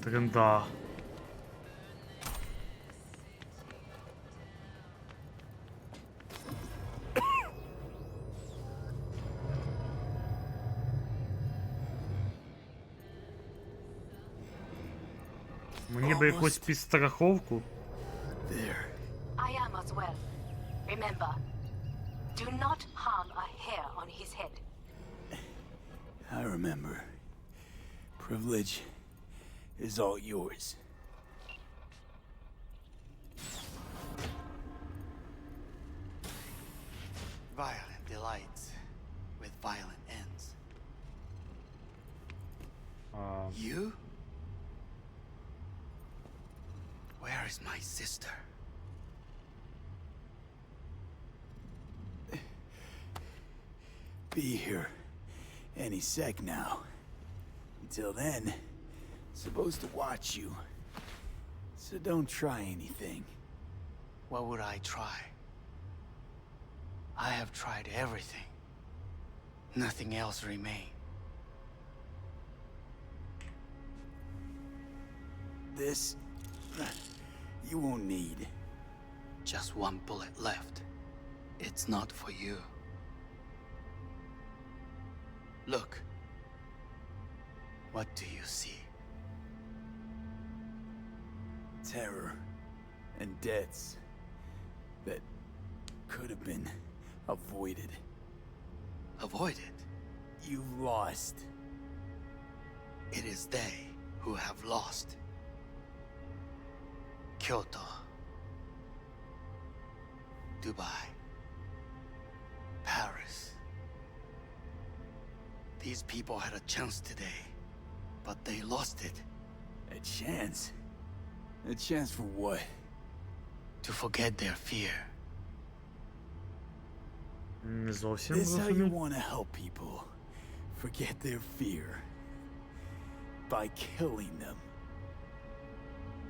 Тренда. Мені би якусь підстраховку. I am as well. Remember, do not harm a hair on his head. I remember. Privilege is all yours. Violent delights with violent ends. You? Where is my sister? Be here any sec now. Until then, supposed to watch you. So don't try anything. What would I try? I have tried everything. Nothing else remains. This, you won't need. Just one bullet left. It's not for you. Look. What do you see? Terror and deaths that could have been avoided. Avoided? You've lost. It is they who have lost. Kyoto. Dubai. Paris. These people had a chance today, but they lost it. A chance? A chance for what? To forget their fear. Не зовсім This how you розумію. want to help people forget their fear? By killing them.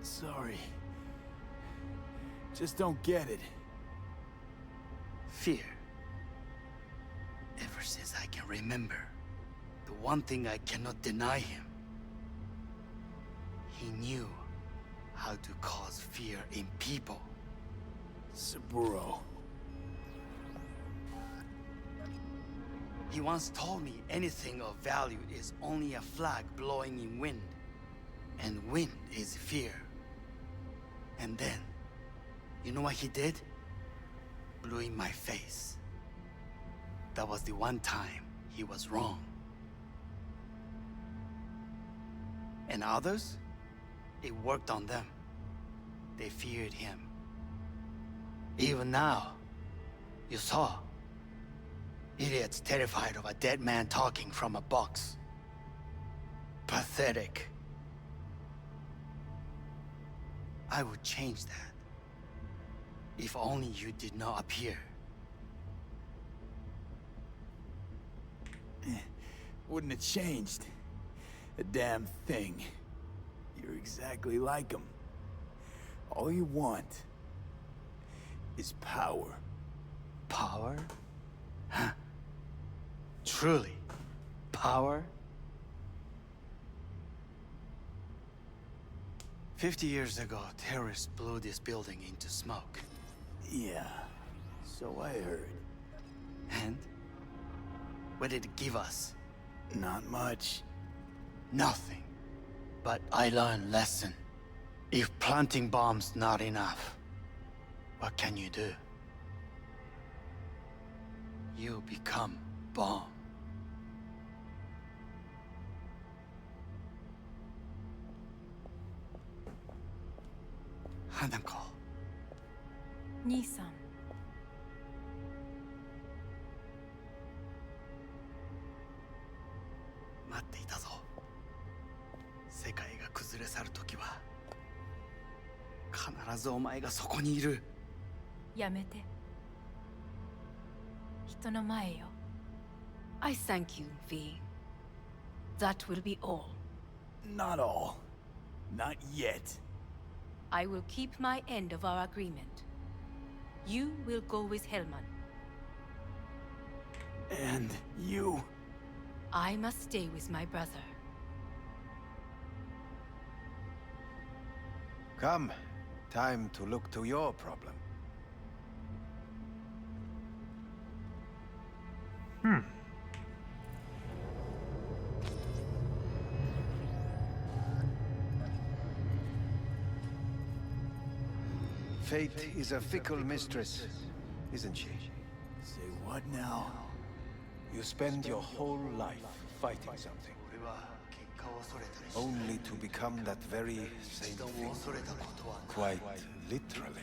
Sorry. Just don't get it. Fear. Ever since I can remember, the one thing I cannot deny him. He knew how to cause fear in people. Saburo. He once told me anything of value is only a flag blowing in wind. And wind is fear. And then, you know what he did? Blew in my face. That was the one time he was wrong. And others? It worked on them. They feared him. Even now, you saw. Idiots terrified of a dead man talking from a box. Pathetic. I would change that. If only you did not appear. Wouldn't have changed a damn thing. You're exactly like him. All you want is power. Power? Huh? Truly, power? 50 years ago, terrorists blew this building into smoke. Yeah, so I heard. And? What did it give us? Not much. Nothing. But I learned lesson. If planting bombs not enough, what can you do? You become bomb. Hanako. 兄さん。待っていたぞ。世界が崩れ去る時は必ずお前がそこにいる。やめて。人の前よ。I thank you, V. That will be all. Not all. Not yet. I will keep my end of our agreement. You will go with Hellman. And you... I must stay with my brother. Come, time to look to your problem. Fate is a fickle mistress, isn't she? Say what now? You spend your whole life fighting something, only to become that very same thing. Quite literally.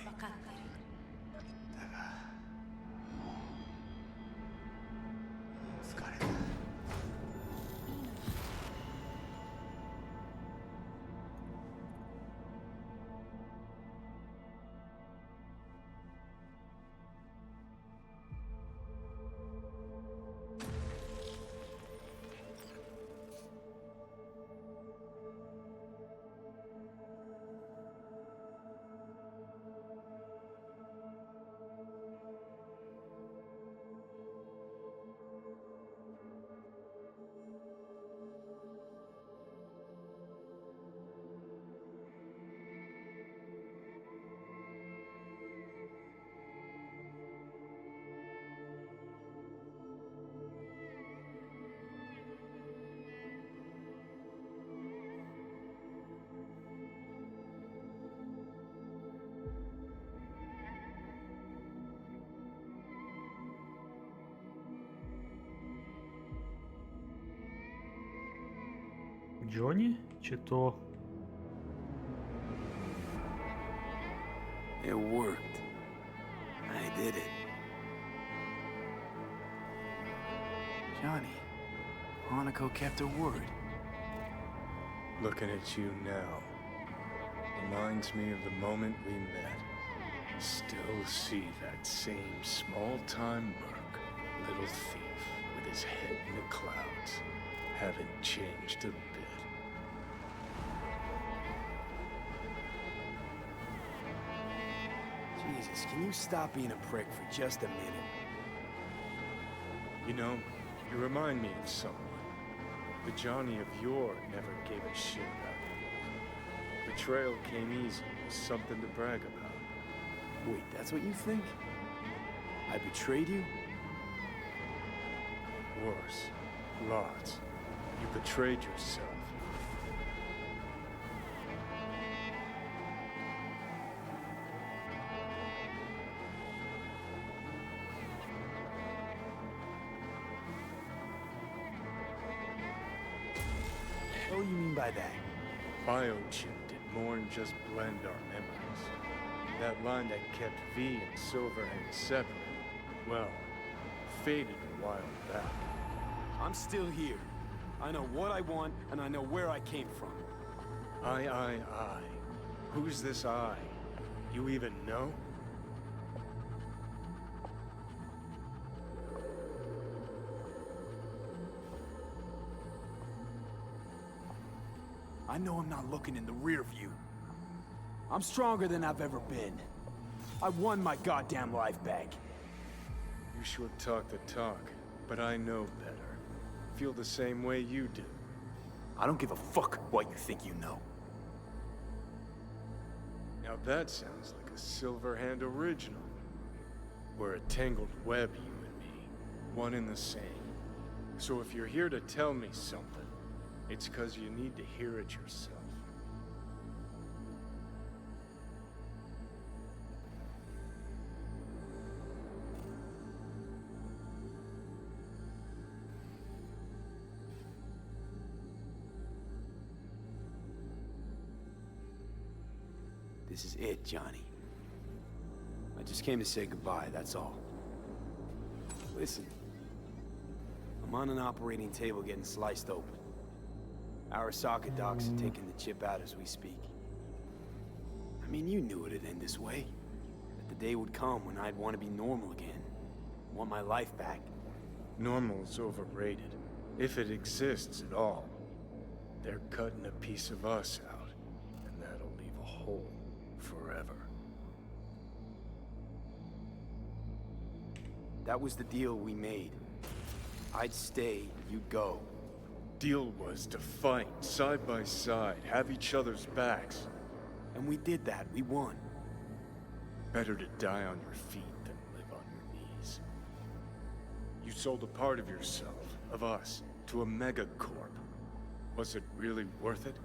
Джонні? Чи то... It worked. I did it. Johnny, Hanako kept her word. Looking at you now reminds me of the moment we met. Still see that same small-time merc, little thief with his head in the clouds. Haven't changed a bit. Jesus, can you stop being a prick for just a minute? You know, you remind me of someone. The Johnny of yore never gave a shit about you. Betrayal came easy, was something to brag about. Wait, that's what you think? I betrayed you? Worse. Lots. You betrayed yourself. What do you mean by that? Biochip did more than just blend our memories. That line that kept V and Silverhand separate, well, faded a while back. I'm still here. I know what I want, and I know where I came from. I. Who's this I? You even know? I know I'm not looking in the rear view. I'm stronger than I've ever been. I won my goddamn life back. You sure talk the talk, but I know better. Feel the same way you do. I don't give a fuck what you think you know. Now that sounds like a Silverhand original. We're a tangled web, you and me. One and the same. So if you're here to tell me something, it's 'cause you need to hear it yourself. This is it, Johnny. I just came to say goodbye, that's all. Listen, I'm on an operating table getting sliced open. Arasaka docs are taking the chip out as we speak. I mean, you knew it'd end this way. That the day would come when I'd want to be normal again. Want my life back. Normal's overrated. If it exists at all. They're cutting a piece of us out, and that'll leave a hole forever. That was the deal we made. I'd stay, you'd go. Deal was to fight, side by side, have each other's backs. And we did that. We won. Better to die on your feet than live on your knees. You sold a part of yourself, of us, to a megacorp. Was it really worth it?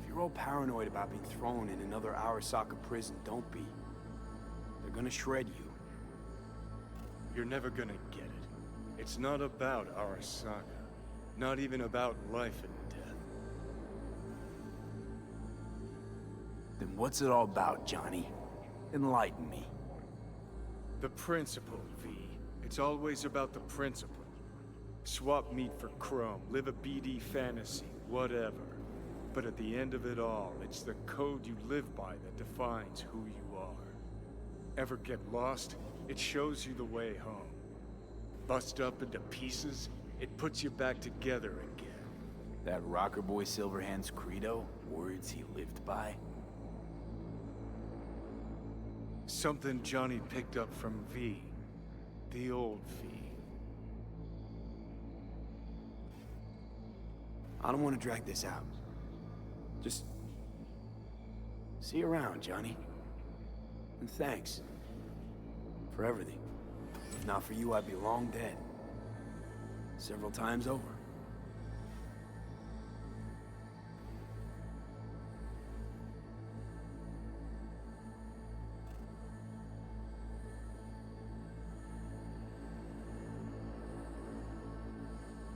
If you're all paranoid about being thrown in another Arasaka prison, don't be. They're gonna shred you. You're never gonna get it. It's not about Arasaka. Not even about life and death. Then what's it all about, Johnny? Enlighten me. The principle, V. It's always about the principle. Swap meat for chrome, live a BD fantasy, whatever. But at the end of it all, it's the code you live by that defines who you are. Ever get lost? It shows you the way home. Bust up into pieces, it puts you back together again. That rocker boy Silverhand's credo? Words he lived by? Something Johnny picked up from V. The old V. I don't want to drag this out. Just... see you around, Johnny. And thanks. For everything. If not for you, I'd be long dead. Several times over.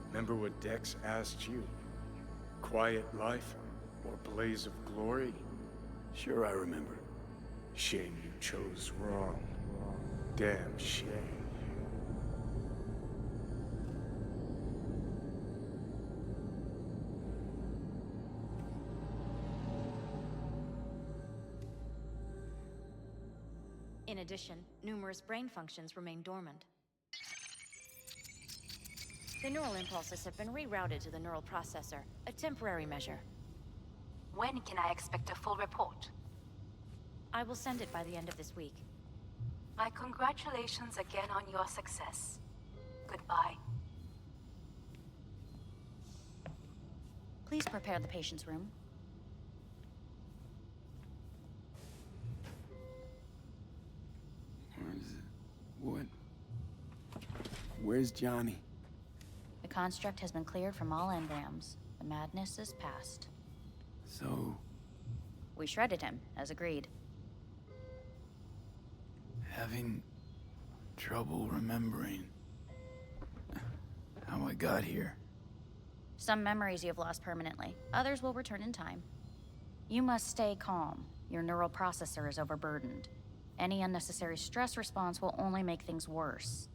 Remember what Dex asked you? Quiet life or blaze of glory? Sure, I remember. Shame you chose wrong. Damn shame. In addition, numerous brain functions remain dormant. The neural impulses have been rerouted to the neural processor, a temporary measure. When can I expect a full report? I will send it by the end of this week. My congratulations again on your success. Goodbye. Please prepare the patient's room. Where's Johnny? The construct has been cleared from all engrams. The madness is past. So... we shredded him, as agreed. having trouble remembering how I got here. Some memories you have lost permanently. Others will return in time. You must stay calm. Your neural processor is overburdened. Any unnecessary stress response will only make things worse.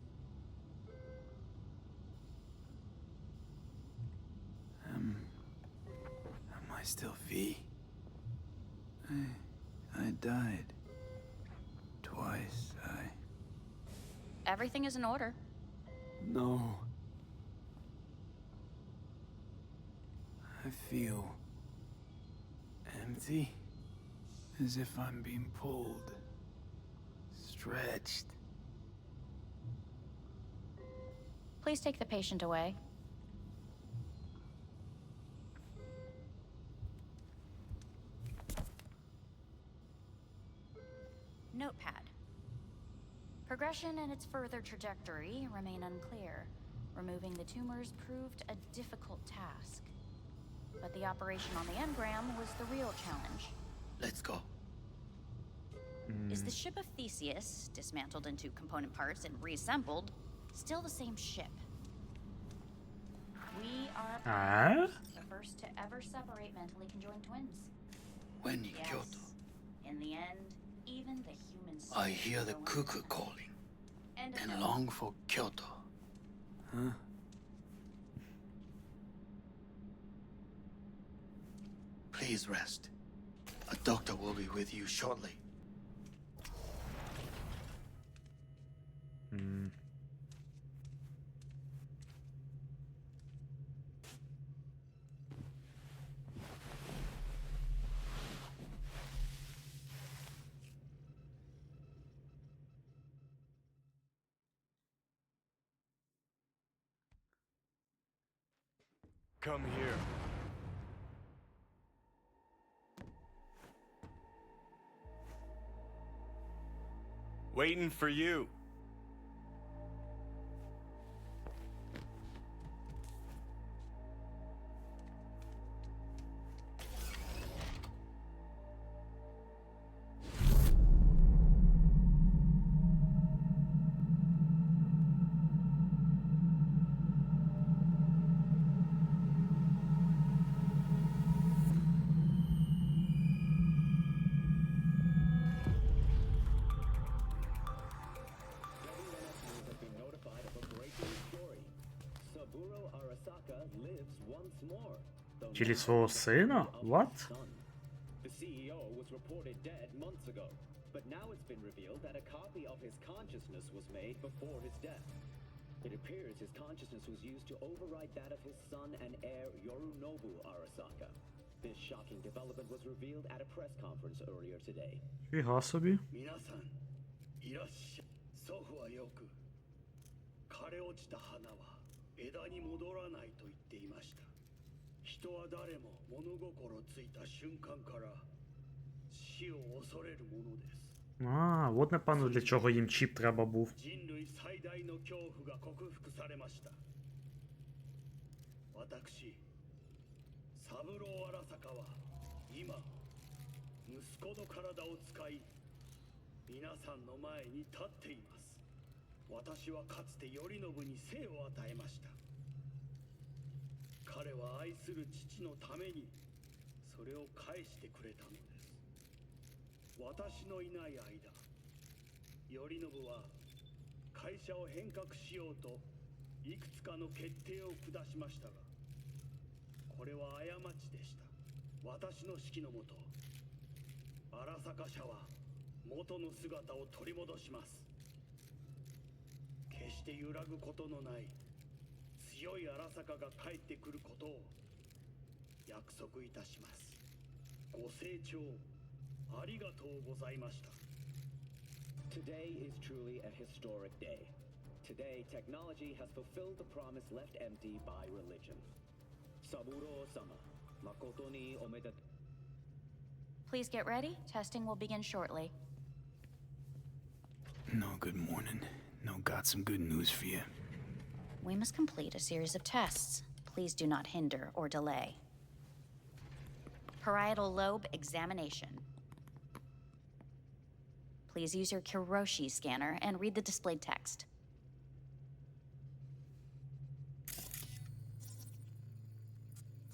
Am I still V? I died. Twice, Everything is in order. No. I feel empty. As if I'm being pulled. Stretched. Please take the patient away. Notepad. Progression and its further trajectory remain unclear. Removing the tumors proved a difficult task. But the operation on the engram was the real challenge. Let's go. Is the ship of Theseus, dismantled into component parts and reassembled, still the same ship? We are the first to ever separate mentally conjoined twins. When in Yes. Kyoto, In the end, even the human soul I hear the will cuckoo win. calling And and long for Kyoto. Huh? Please rest. A doctor will be with you shortly. Come here. Waiting for you. Тілі свого сина? What? The CEO was reported dead months ago, but now it's been revealed that a copy of his consciousness was made before his death. It appears his consciousness was used to override that of his son and heir Yorinobu Arasaka. This shocking development was revealed at a press conference earlier today. Фіга собі. 皆さん、いらっしゃい。祖父はよく、枯れ落ちた花は枝に戻らないと言っていました。人は誰も物心ついた瞬間から死を恐れるものです。А, от напевно для чого їм чіп треба був. 人類最大の恐怖が克服されました。私、三郎荒坂は今、息子の体を使い、皆さんの前に立っています。私はかつて頼信に生を与えました。彼は愛する父のためにそれを返してくれたのです。私のいない間、頼信は会社を変革しようといくつかの決定を下しましたが、これは過ちでした。私の指揮のもと、荒坂社は元の姿を取り戻します。決して揺らぐことのない強い荒坂が帰ってくることを約束いたします。ご清聴ありがとうございました。 Today is truly a historic day. Today, technology has fulfilled the promise left empty by religion. Saburo-sama, makoto ni omedetou. Please get ready. Testing will begin shortly. No, good morning. No, got some good news for you. We must complete a series of tests. Please do not hinder or delay. Parietal lobe examination. Please use your Kiroshi scanner and read the displayed text.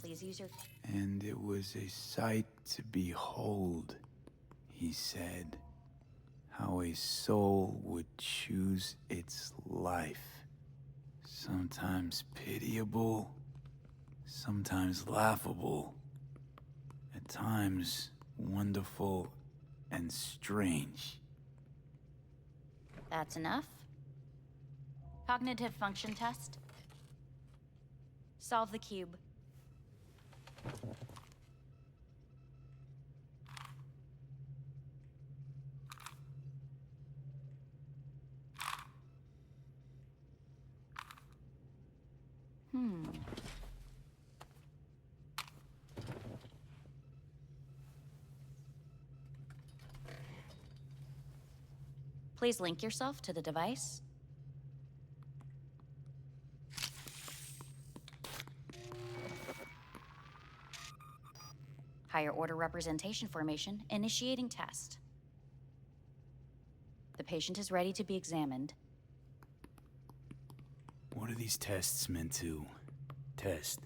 Please use your... And it was a sight to behold, he said, how a soul would choose its life. Sometimes pitiable, sometimes laughable, at times wonderful and strange. That's enough. Cognitive function test. Solve the cube. Please link yourself to the device. Higher order representation formation, initiating test. The patient is ready to be examined. What are these tests meant to test?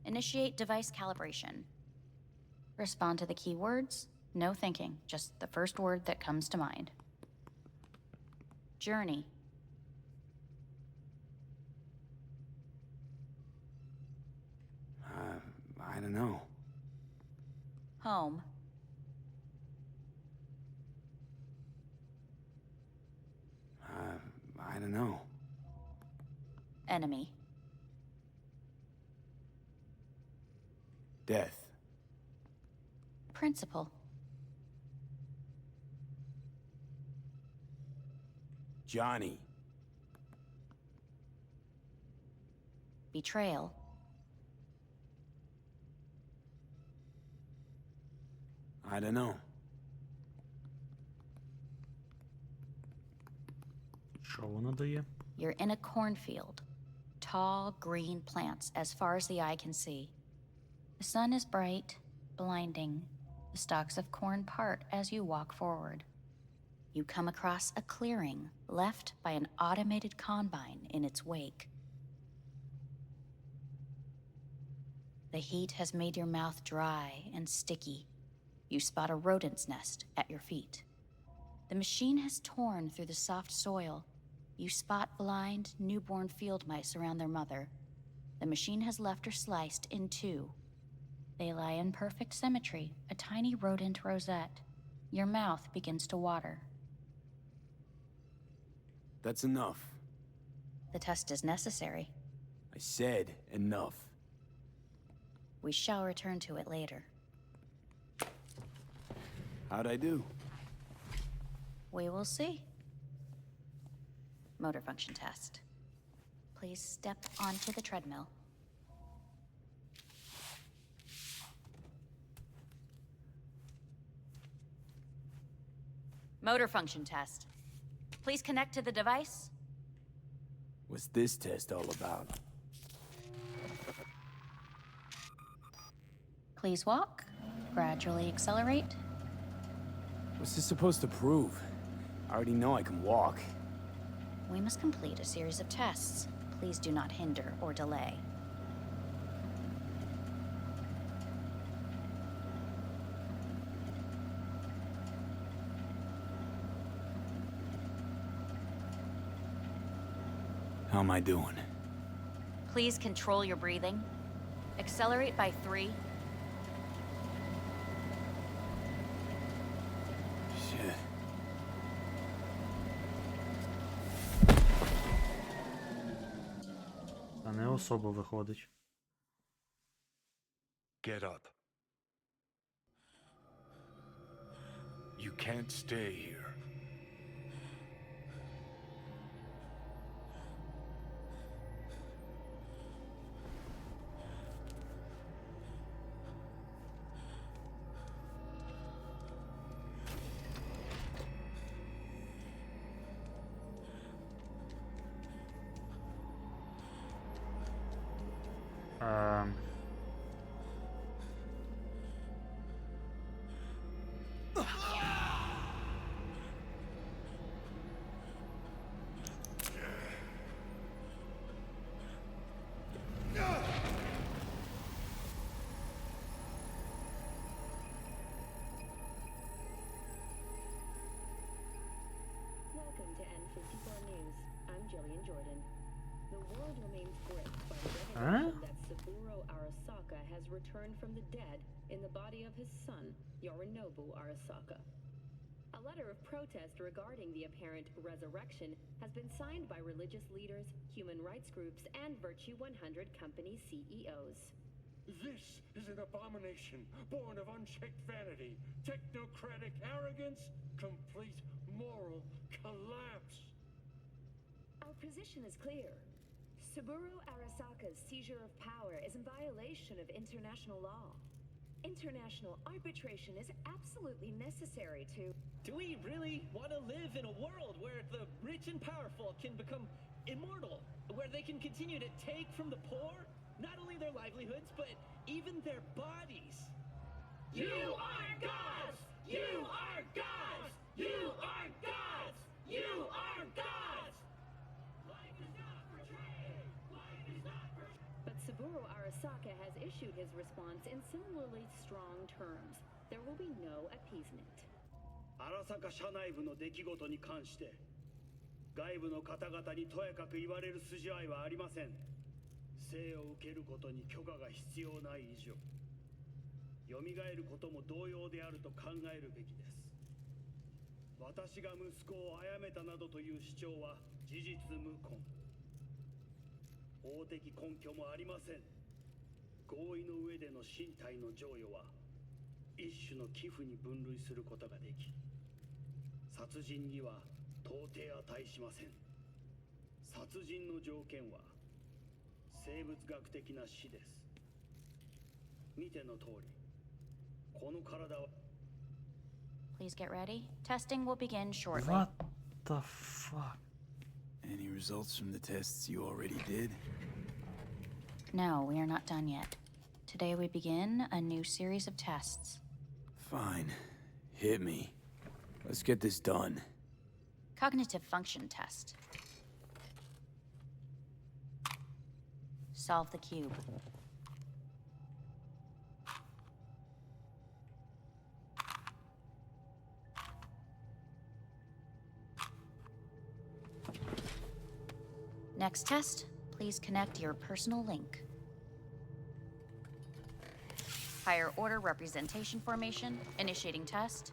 Initiate device calibration. Respond to the keywords. No thinking, just the first word that comes to mind. Journey. I don't know. Home. I don't know. Enemy. Death. Principal. Johnny. Betrayal. I don't know. Що воно дає? You're in a cornfield. Tall, green plants as far as the eye can see. The sun is bright, blinding. The stalks of corn part as you walk forward. You come across a clearing left by an automated combine in its wake. The heat has made your mouth dry and sticky. You spot a rodent's nest at your feet. The machine has torn through the soft soil. You spot blind, newborn field mice around their mother. The machine has left her sliced in two. They lie in perfect symmetry, a tiny rodent rosette. Your mouth begins to water. That's enough. The test is necessary. I said enough. We shall return to it later. How'd I do? We will see. Motor function test. Please step onto the treadmill. Motor function test. Please connect to the device. What's this test all about? Please walk. Gradually accelerate. What's this supposed to prove? I already know I can walk. We must complete a series of tests. Please do not hinder or delay. How am I doing? Please control your breathing. Accelerate by 3. Shit. Та не особо виходить. Get up. You can't stay here. Welcome to N54 News. I'm Jillian Jordan. The world remains gripped by the revelation that Saburo Arasaka has returned from the dead in the body of his son, Yorinobu Arasaka. A letter of protest regarding the apparent resurrection has been signed by religious leaders, human rights groups, and Virtue 100 company CEOs. This is an abomination born of unchecked vanity, technocratic arrogance, complete moral collapse. Our position is clear. Saburo Arasaka's seizure of power is in violation of international law. International arbitration is absolutely necessary to... Do we really want to live in a world where the rich and powerful can become immortal? Where they can continue to take from the poor? Not only their livelihoods, but even their bodies. You are gods! You are gods! You are gods! You are gods! Life is not portrayed! Life is not portrayed! But Saburo Arasaka has issued his response in similarly strong terms. There will be no appeasement. 荒坂社内部の出来事に関して外部の方々にとやかく言われる筋合いはありません。生を受けることに許可が必要ない以上、蘇ることも同様であると考えるべきです。私が息子を殺めたなどという主張は事実無根。法的根拠もありません。合意の上での身体の贈与は一種の寄付に分類することができ、殺人には到底値しません。殺人の条件は生物学的な死です。見ての通り、この体は Please get ready. Testing will begin shortly. What the fuck? Any results from the tests you already did? No, we are not done yet. Today we begin a new series of tests. Fine. Hit me. Let's get this done. Cognitive function test. Solve the cube. Next test, please connect your personal link. Higher order representation formation, initiating test.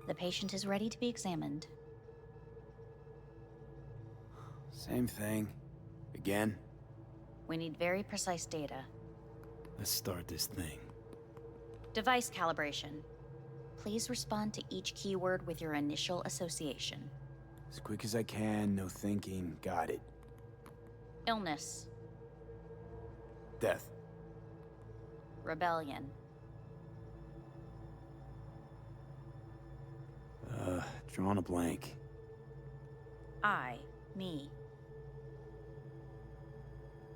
The patient is ready to be examined. Same thing. Again? We need very precise data. Let's start this thing. Device calibration. Please respond to each keyword with your initial association. As quick as I can, no thinking. Got it. Illness. Death. Rebellion. Drawing a blank. I, me.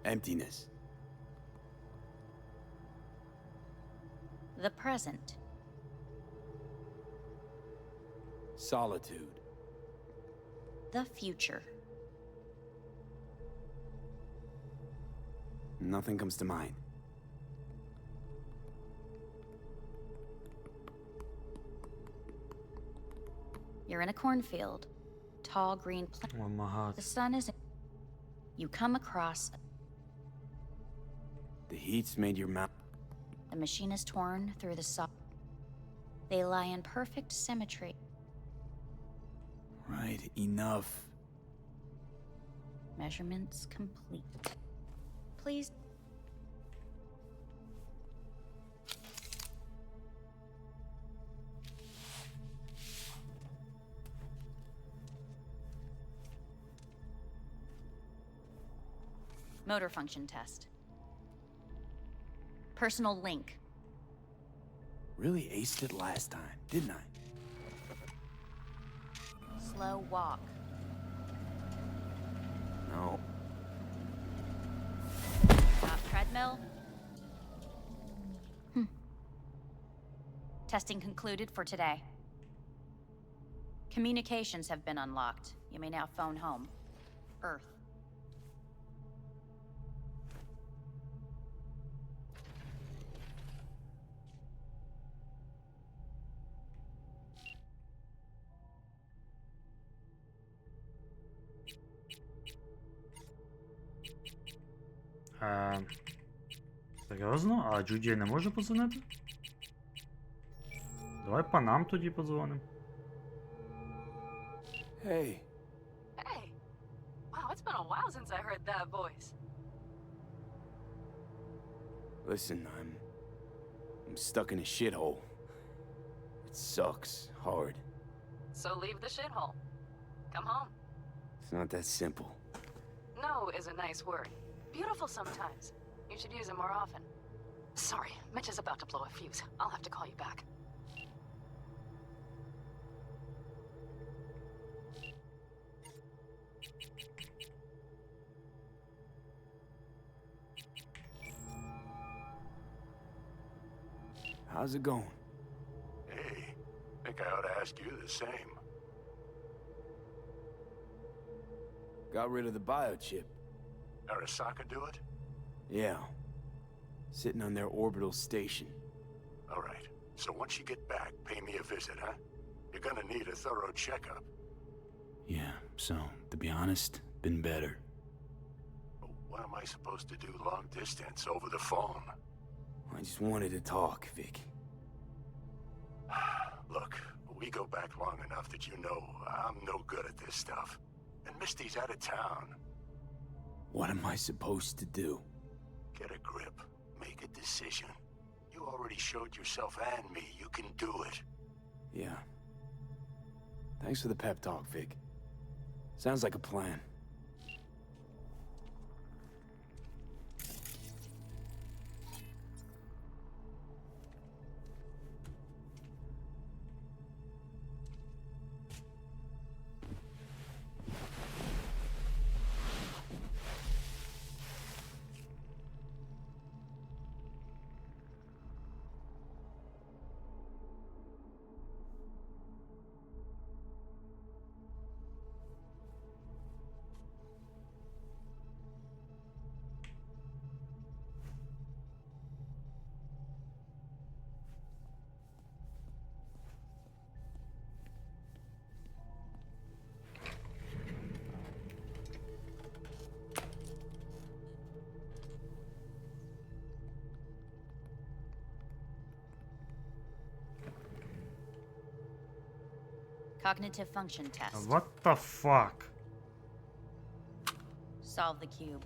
Emptiness. The present. Solitude. The future. Nothing comes to mind. You're in a cornfield. Tall green plant. Oh my heart. The sun is. You come across. The heat's made your mouth. The machine is torn through the soft. They lie in perfect symmetry. Right, enough. Measurements complete. Please. Motor function test. Personal link. Really aced it last time, didn't I? Slow walk. No. Stop treadmill. Testing concluded for today. Communications have been unlocked. You may now phone home. Earth. Серйозно? А Джуді не може подзвонити? Давай по нам тоді подзвонимо. Hey. Hey. Wow, it's been a while since I heard that voice. Listen, I'm stuck in a shithole. It sucks hard. So leave the shithole. Come home. It's not that simple. No is a nice word. Beautiful sometimes. You should use it more often. Sorry, Mitch is about to blow a fuse. I'll have to call you back. How's it going? Hey, think I ought to ask you the same. Got rid of the biochip. Arasaka do it? Yeah. Sitting on their orbital station. All right. So once you get back, pay me a visit, huh? You're gonna need a thorough checkup. Yeah, so, to be honest, been better. What am I supposed to do long distance over the phone? I just wanted to talk, Vic. Look, we go back long enough that you know I'm no good at this stuff. And Misty's out of town. What am I supposed to do? Get a grip. Make a decision. You already showed yourself and me you can do it. Yeah. Thanks for the pep talk, Vic. Sounds like a plan. Cognitive function test. What the fuck? Solve the cube.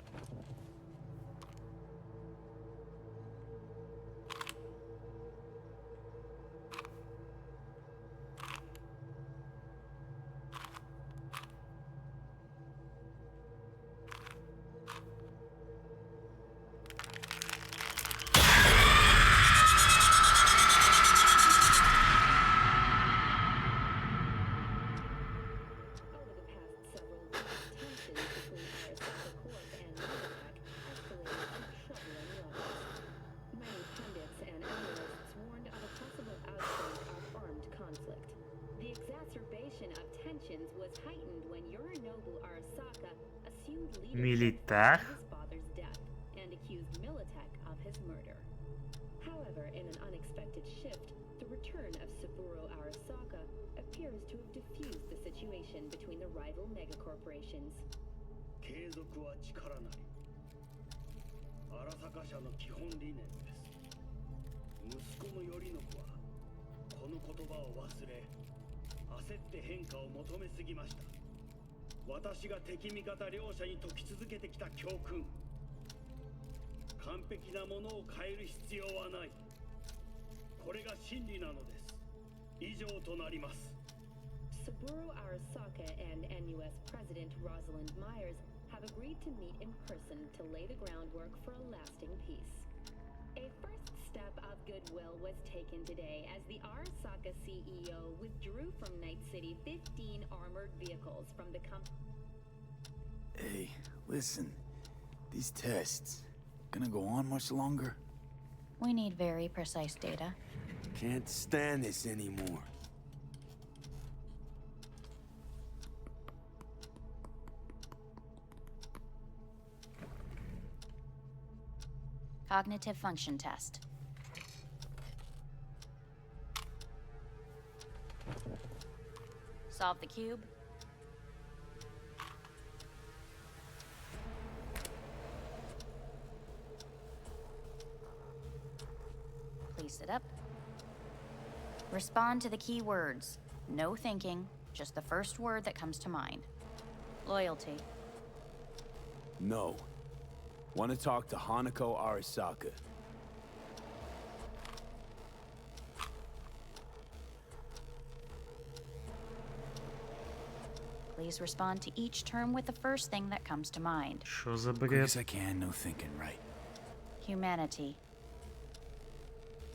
Militaire? his father's death and accused Militech of his murder. However, in an unexpected shift, the return of Saburo Arasaka appears to have diffused the situation between the rival megacorporations. 継続は力なり。荒坂社の基本理念です。息子の頼信はこの言葉を忘れ、焦って変化を求めすぎました。私が敵味方両者に説き続けてきた教訓。完璧なものを変える必要はない。これが真理なのです。以上となります。Saburo Arasaka and NUS President Rosalind Myers have agreed to meet in person to lay the groundwork for a lasting peace. A first step of goodwill was taken today as the Arasaka CEO withdrew from Night City 15 armored vehicles from the company. Hey, listen. These tests, gonna go on much longer? We need very precise data. Can't stand this anymore. Cognitive function test. Solve the cube. Please sit up. Respond to the key words. No thinking, just the first word that comes to mind. Loyalty. No. Want to talk to Hanako Arasaka. Please respond to each term with the first thing that comes to mind. Що за Quick бред? as I can, no thinking, right? Humanity.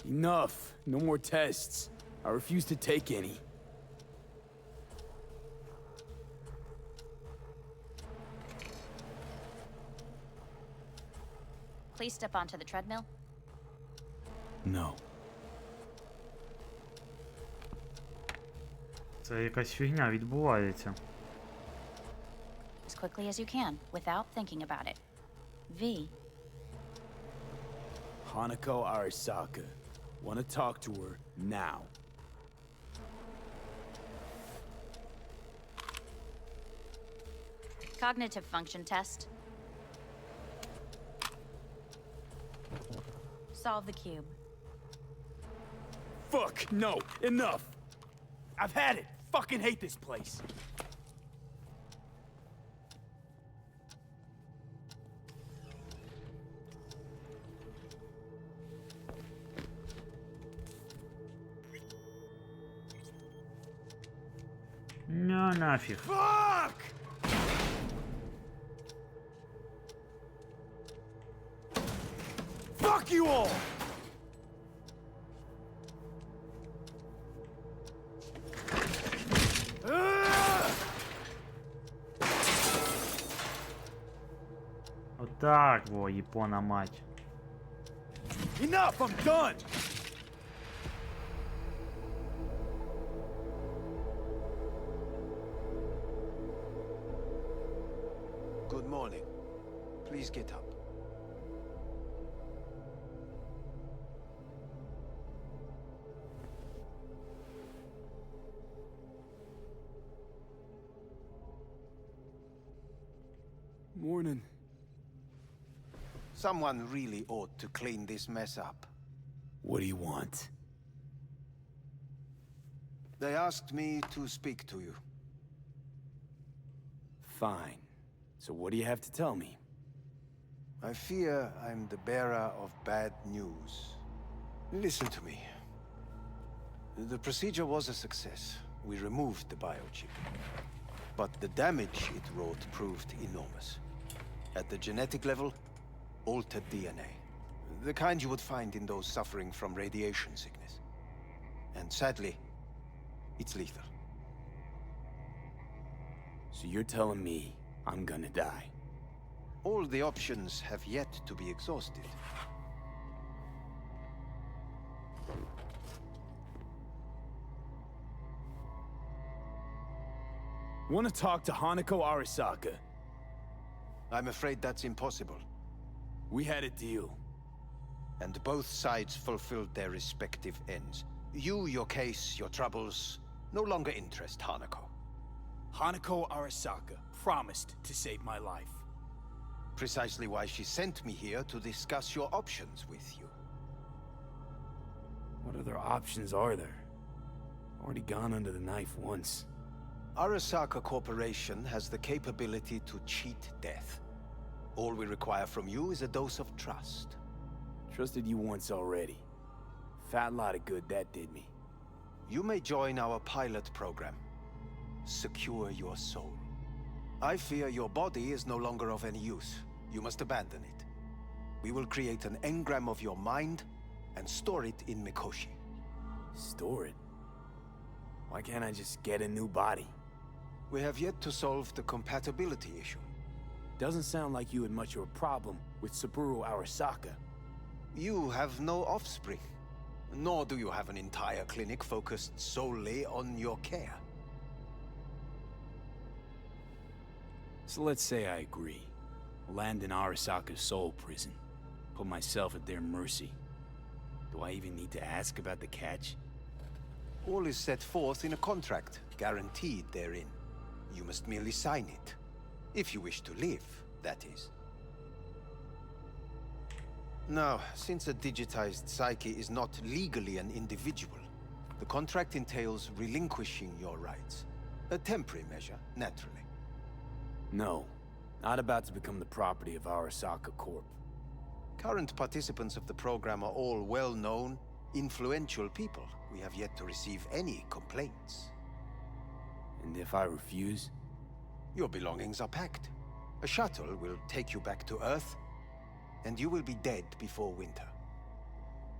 Enough. No more tests. I refuse to take any. Please step onto the treadmill. No. Це якась фігня відбувається. As quickly as you can, without thinking about it. V. Hanako Arasaka. Want to talk to her now. Cognitive function test. Solve the cube. Fuck, no, enough. I've had it. Fucking hate this place. Ну нафіг. Fuck! Fuck you all! Отак, во, Япона мать. Enough, I'm done! Good morning. Please get up. Morning. Someone really ought to clean this mess up. What do you want? They asked me to speak to you. Fine. So what do you have to tell me? I fear I'm the bearer of bad news. Listen to me. The procedure was a success. We removed the biochip. But the damage it wrought proved enormous. At the genetic level, altered DNA. The kind you would find in those suffering from radiation sickness. And sadly, it's lethal. So you're telling me I'm gonna die? All the options have yet to be exhausted. Want to talk to Hanako Arisaka? I'm afraid that's impossible. We had a deal. And both sides fulfilled their respective ends. You, your case, your troubles, no longer interest Hanako. Hanako Arisaka promised to save my life. Precisely why she sent me here to discuss your options with you. What other options are there? Already gone under the knife once. Arasaka Corporation has the capability to cheat death. All we require from you is a dose of trust. Trusted you once already. Fat lot of good that did me. You may join our pilot program. Secure your soul. I fear your body is no longer of any use. You must abandon it. We will create an engram of your mind and store it in Mikoshi. Store it? Why can't I just get a new body? We have yet to solve the compatibility issue. Doesn't sound like you had much of a problem with Saburo Arasaka. You have no offspring, nor do you have an entire clinic focused solely on your care. So let's say I agree. Land in Arasaka's soul prison. Put myself at their mercy. Do I even need to ask about the catch? All is set forth in a contract, guaranteed therein. You must merely sign it. If you wish to live, that is. Now, since a digitized psyche is not legally an individual, the contract entails relinquishing your rights. A temporary measure, naturally. No. Not about to become the property of Arasaka Corp. Current participants of the program are all well-known, influential people. We have yet to receive any complaints. And if I refuse? Your belongings are packed. A shuttle will take you back to Earth, and you will be dead before winter.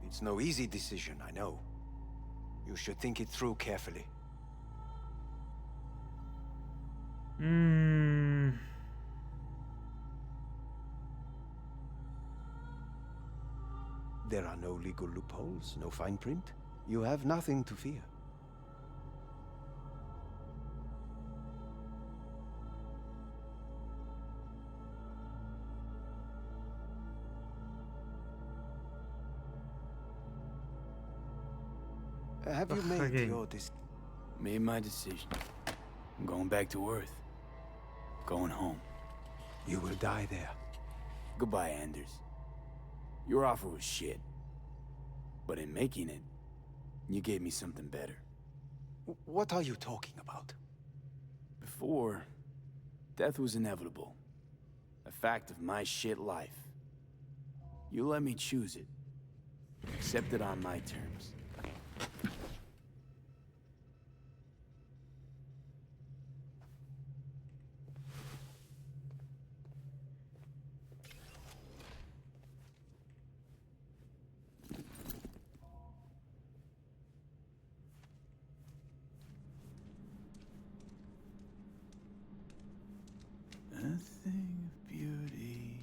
It's no easy decision, I know. You should think it through carefully. There are no legal loopholes, no fine print. You have nothing to fear. Have you made your decision? Made my decision. I'm going back to Earth. Going home. You will die there. Goodbye, Anders. Your offer was shit. But in making it, you gave me something better. What are you talking about? Before, death was inevitable. A fact of my shit life. You let me choose it. Accept it on my terms. A thing of beauty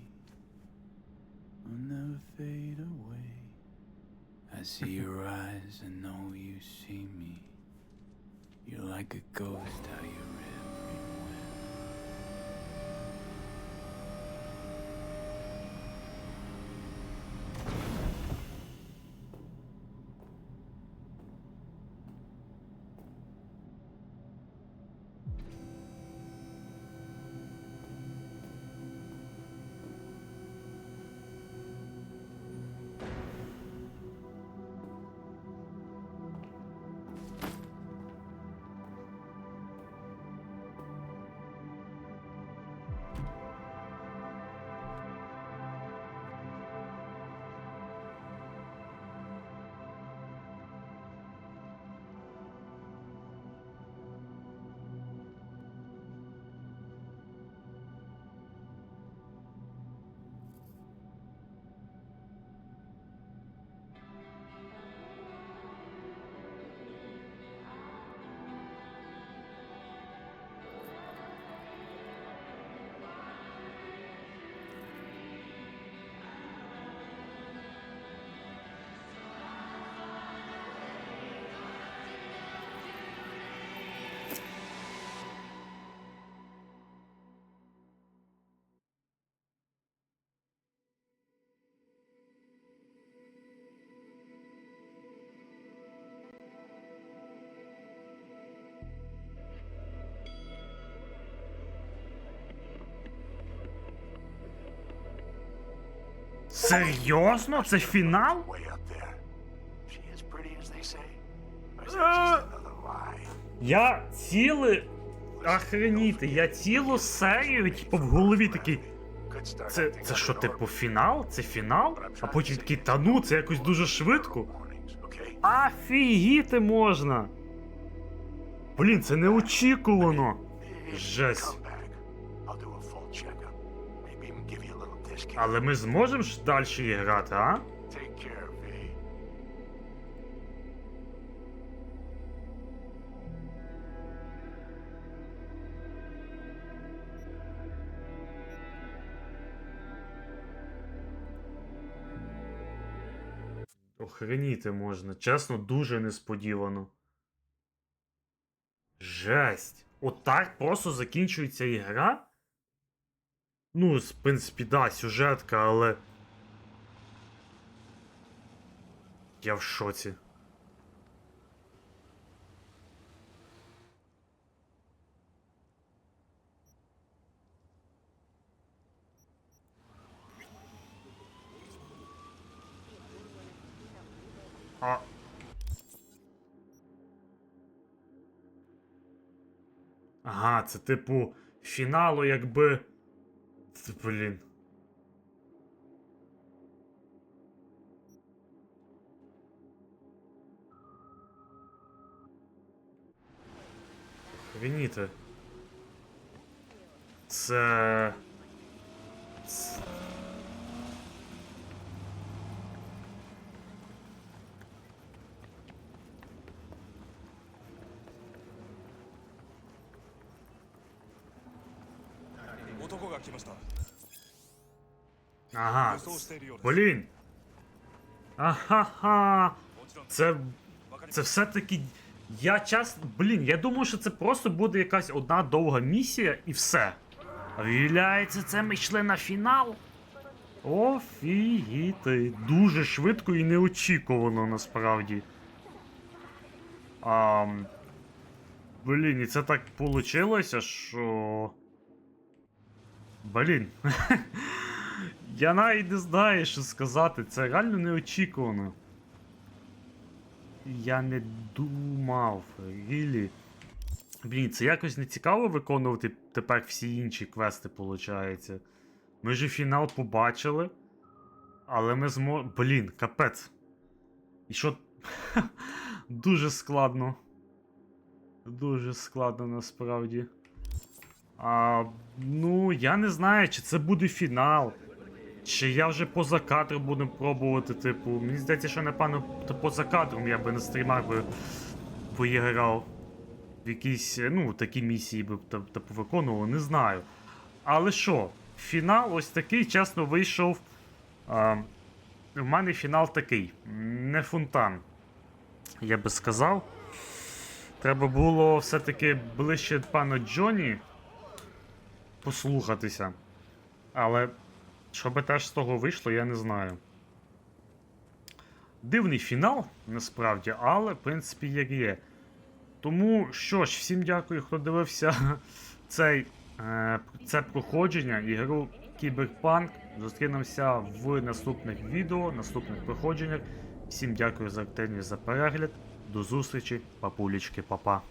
will never fade away. I see your eyes, I know you see me. You're like a ghost, how you're everywhere. Серйозно? Це фінал? Я цілий... Охреніти, я цілу серію, типу, в голові такий... Це що, типу, фінал? Це фінал? А потім такий, та ну, це якось дуже швидко. Офігіти можна! Блін, це неочікувано. Жесть. Але ми зможемо ж далі грати, а? Охреніти можна. Чесно, дуже несподівано. Жесть. Отак просто закінчується ігра? Ну, в принципі, да, сюжетка, але... Я в шоці. Ага, це типу фіналу, якби... Блін. Охренійте. Це... Ага, блін. Ахаха. Це все-таки... Блін, я думаю, що це просто буде якась одна довга місія і все. Виявляється, це ми йшли на фінал? Офігіти. Дуже швидко і неочікувано, насправді. Блін, і це так получилося, що... Блін. Я навіть не знаю, що сказати. Це реально неочікувано. Я не думав. Really. Блін, це якось не цікаво виконувати тепер всі інші квести, виходить. Ми ж фінал побачили. Але ми Блін, капець. І що... Дуже складно. Дуже складно, насправді. Ну, я не знаю, чи це буде фінал. Чи я вже поза кадром буду пробувати, типу. Мені здається, що, напевно, поза кадром я би на стрімах би поіграв. В якісь, ну, такі місії би типу виконував, не знаю. Але що, фінал ось такий, чесно, вийшов. У мене фінал такий. Не фонтан. Я би сказав. Треба було все-таки ближче пана Джонні послухатися. Але що би теж з того вийшло, я не знаю. Дивний фінал, насправді, але, в принципі, як є. Тому, що ж, всім дякую, хто дивився це проходження, ігру Cyberpunk. Зустрінемося в наступних відео, наступних проходженнях. Всім дякую за активність, за перегляд. До зустрічі, папулечки, папа.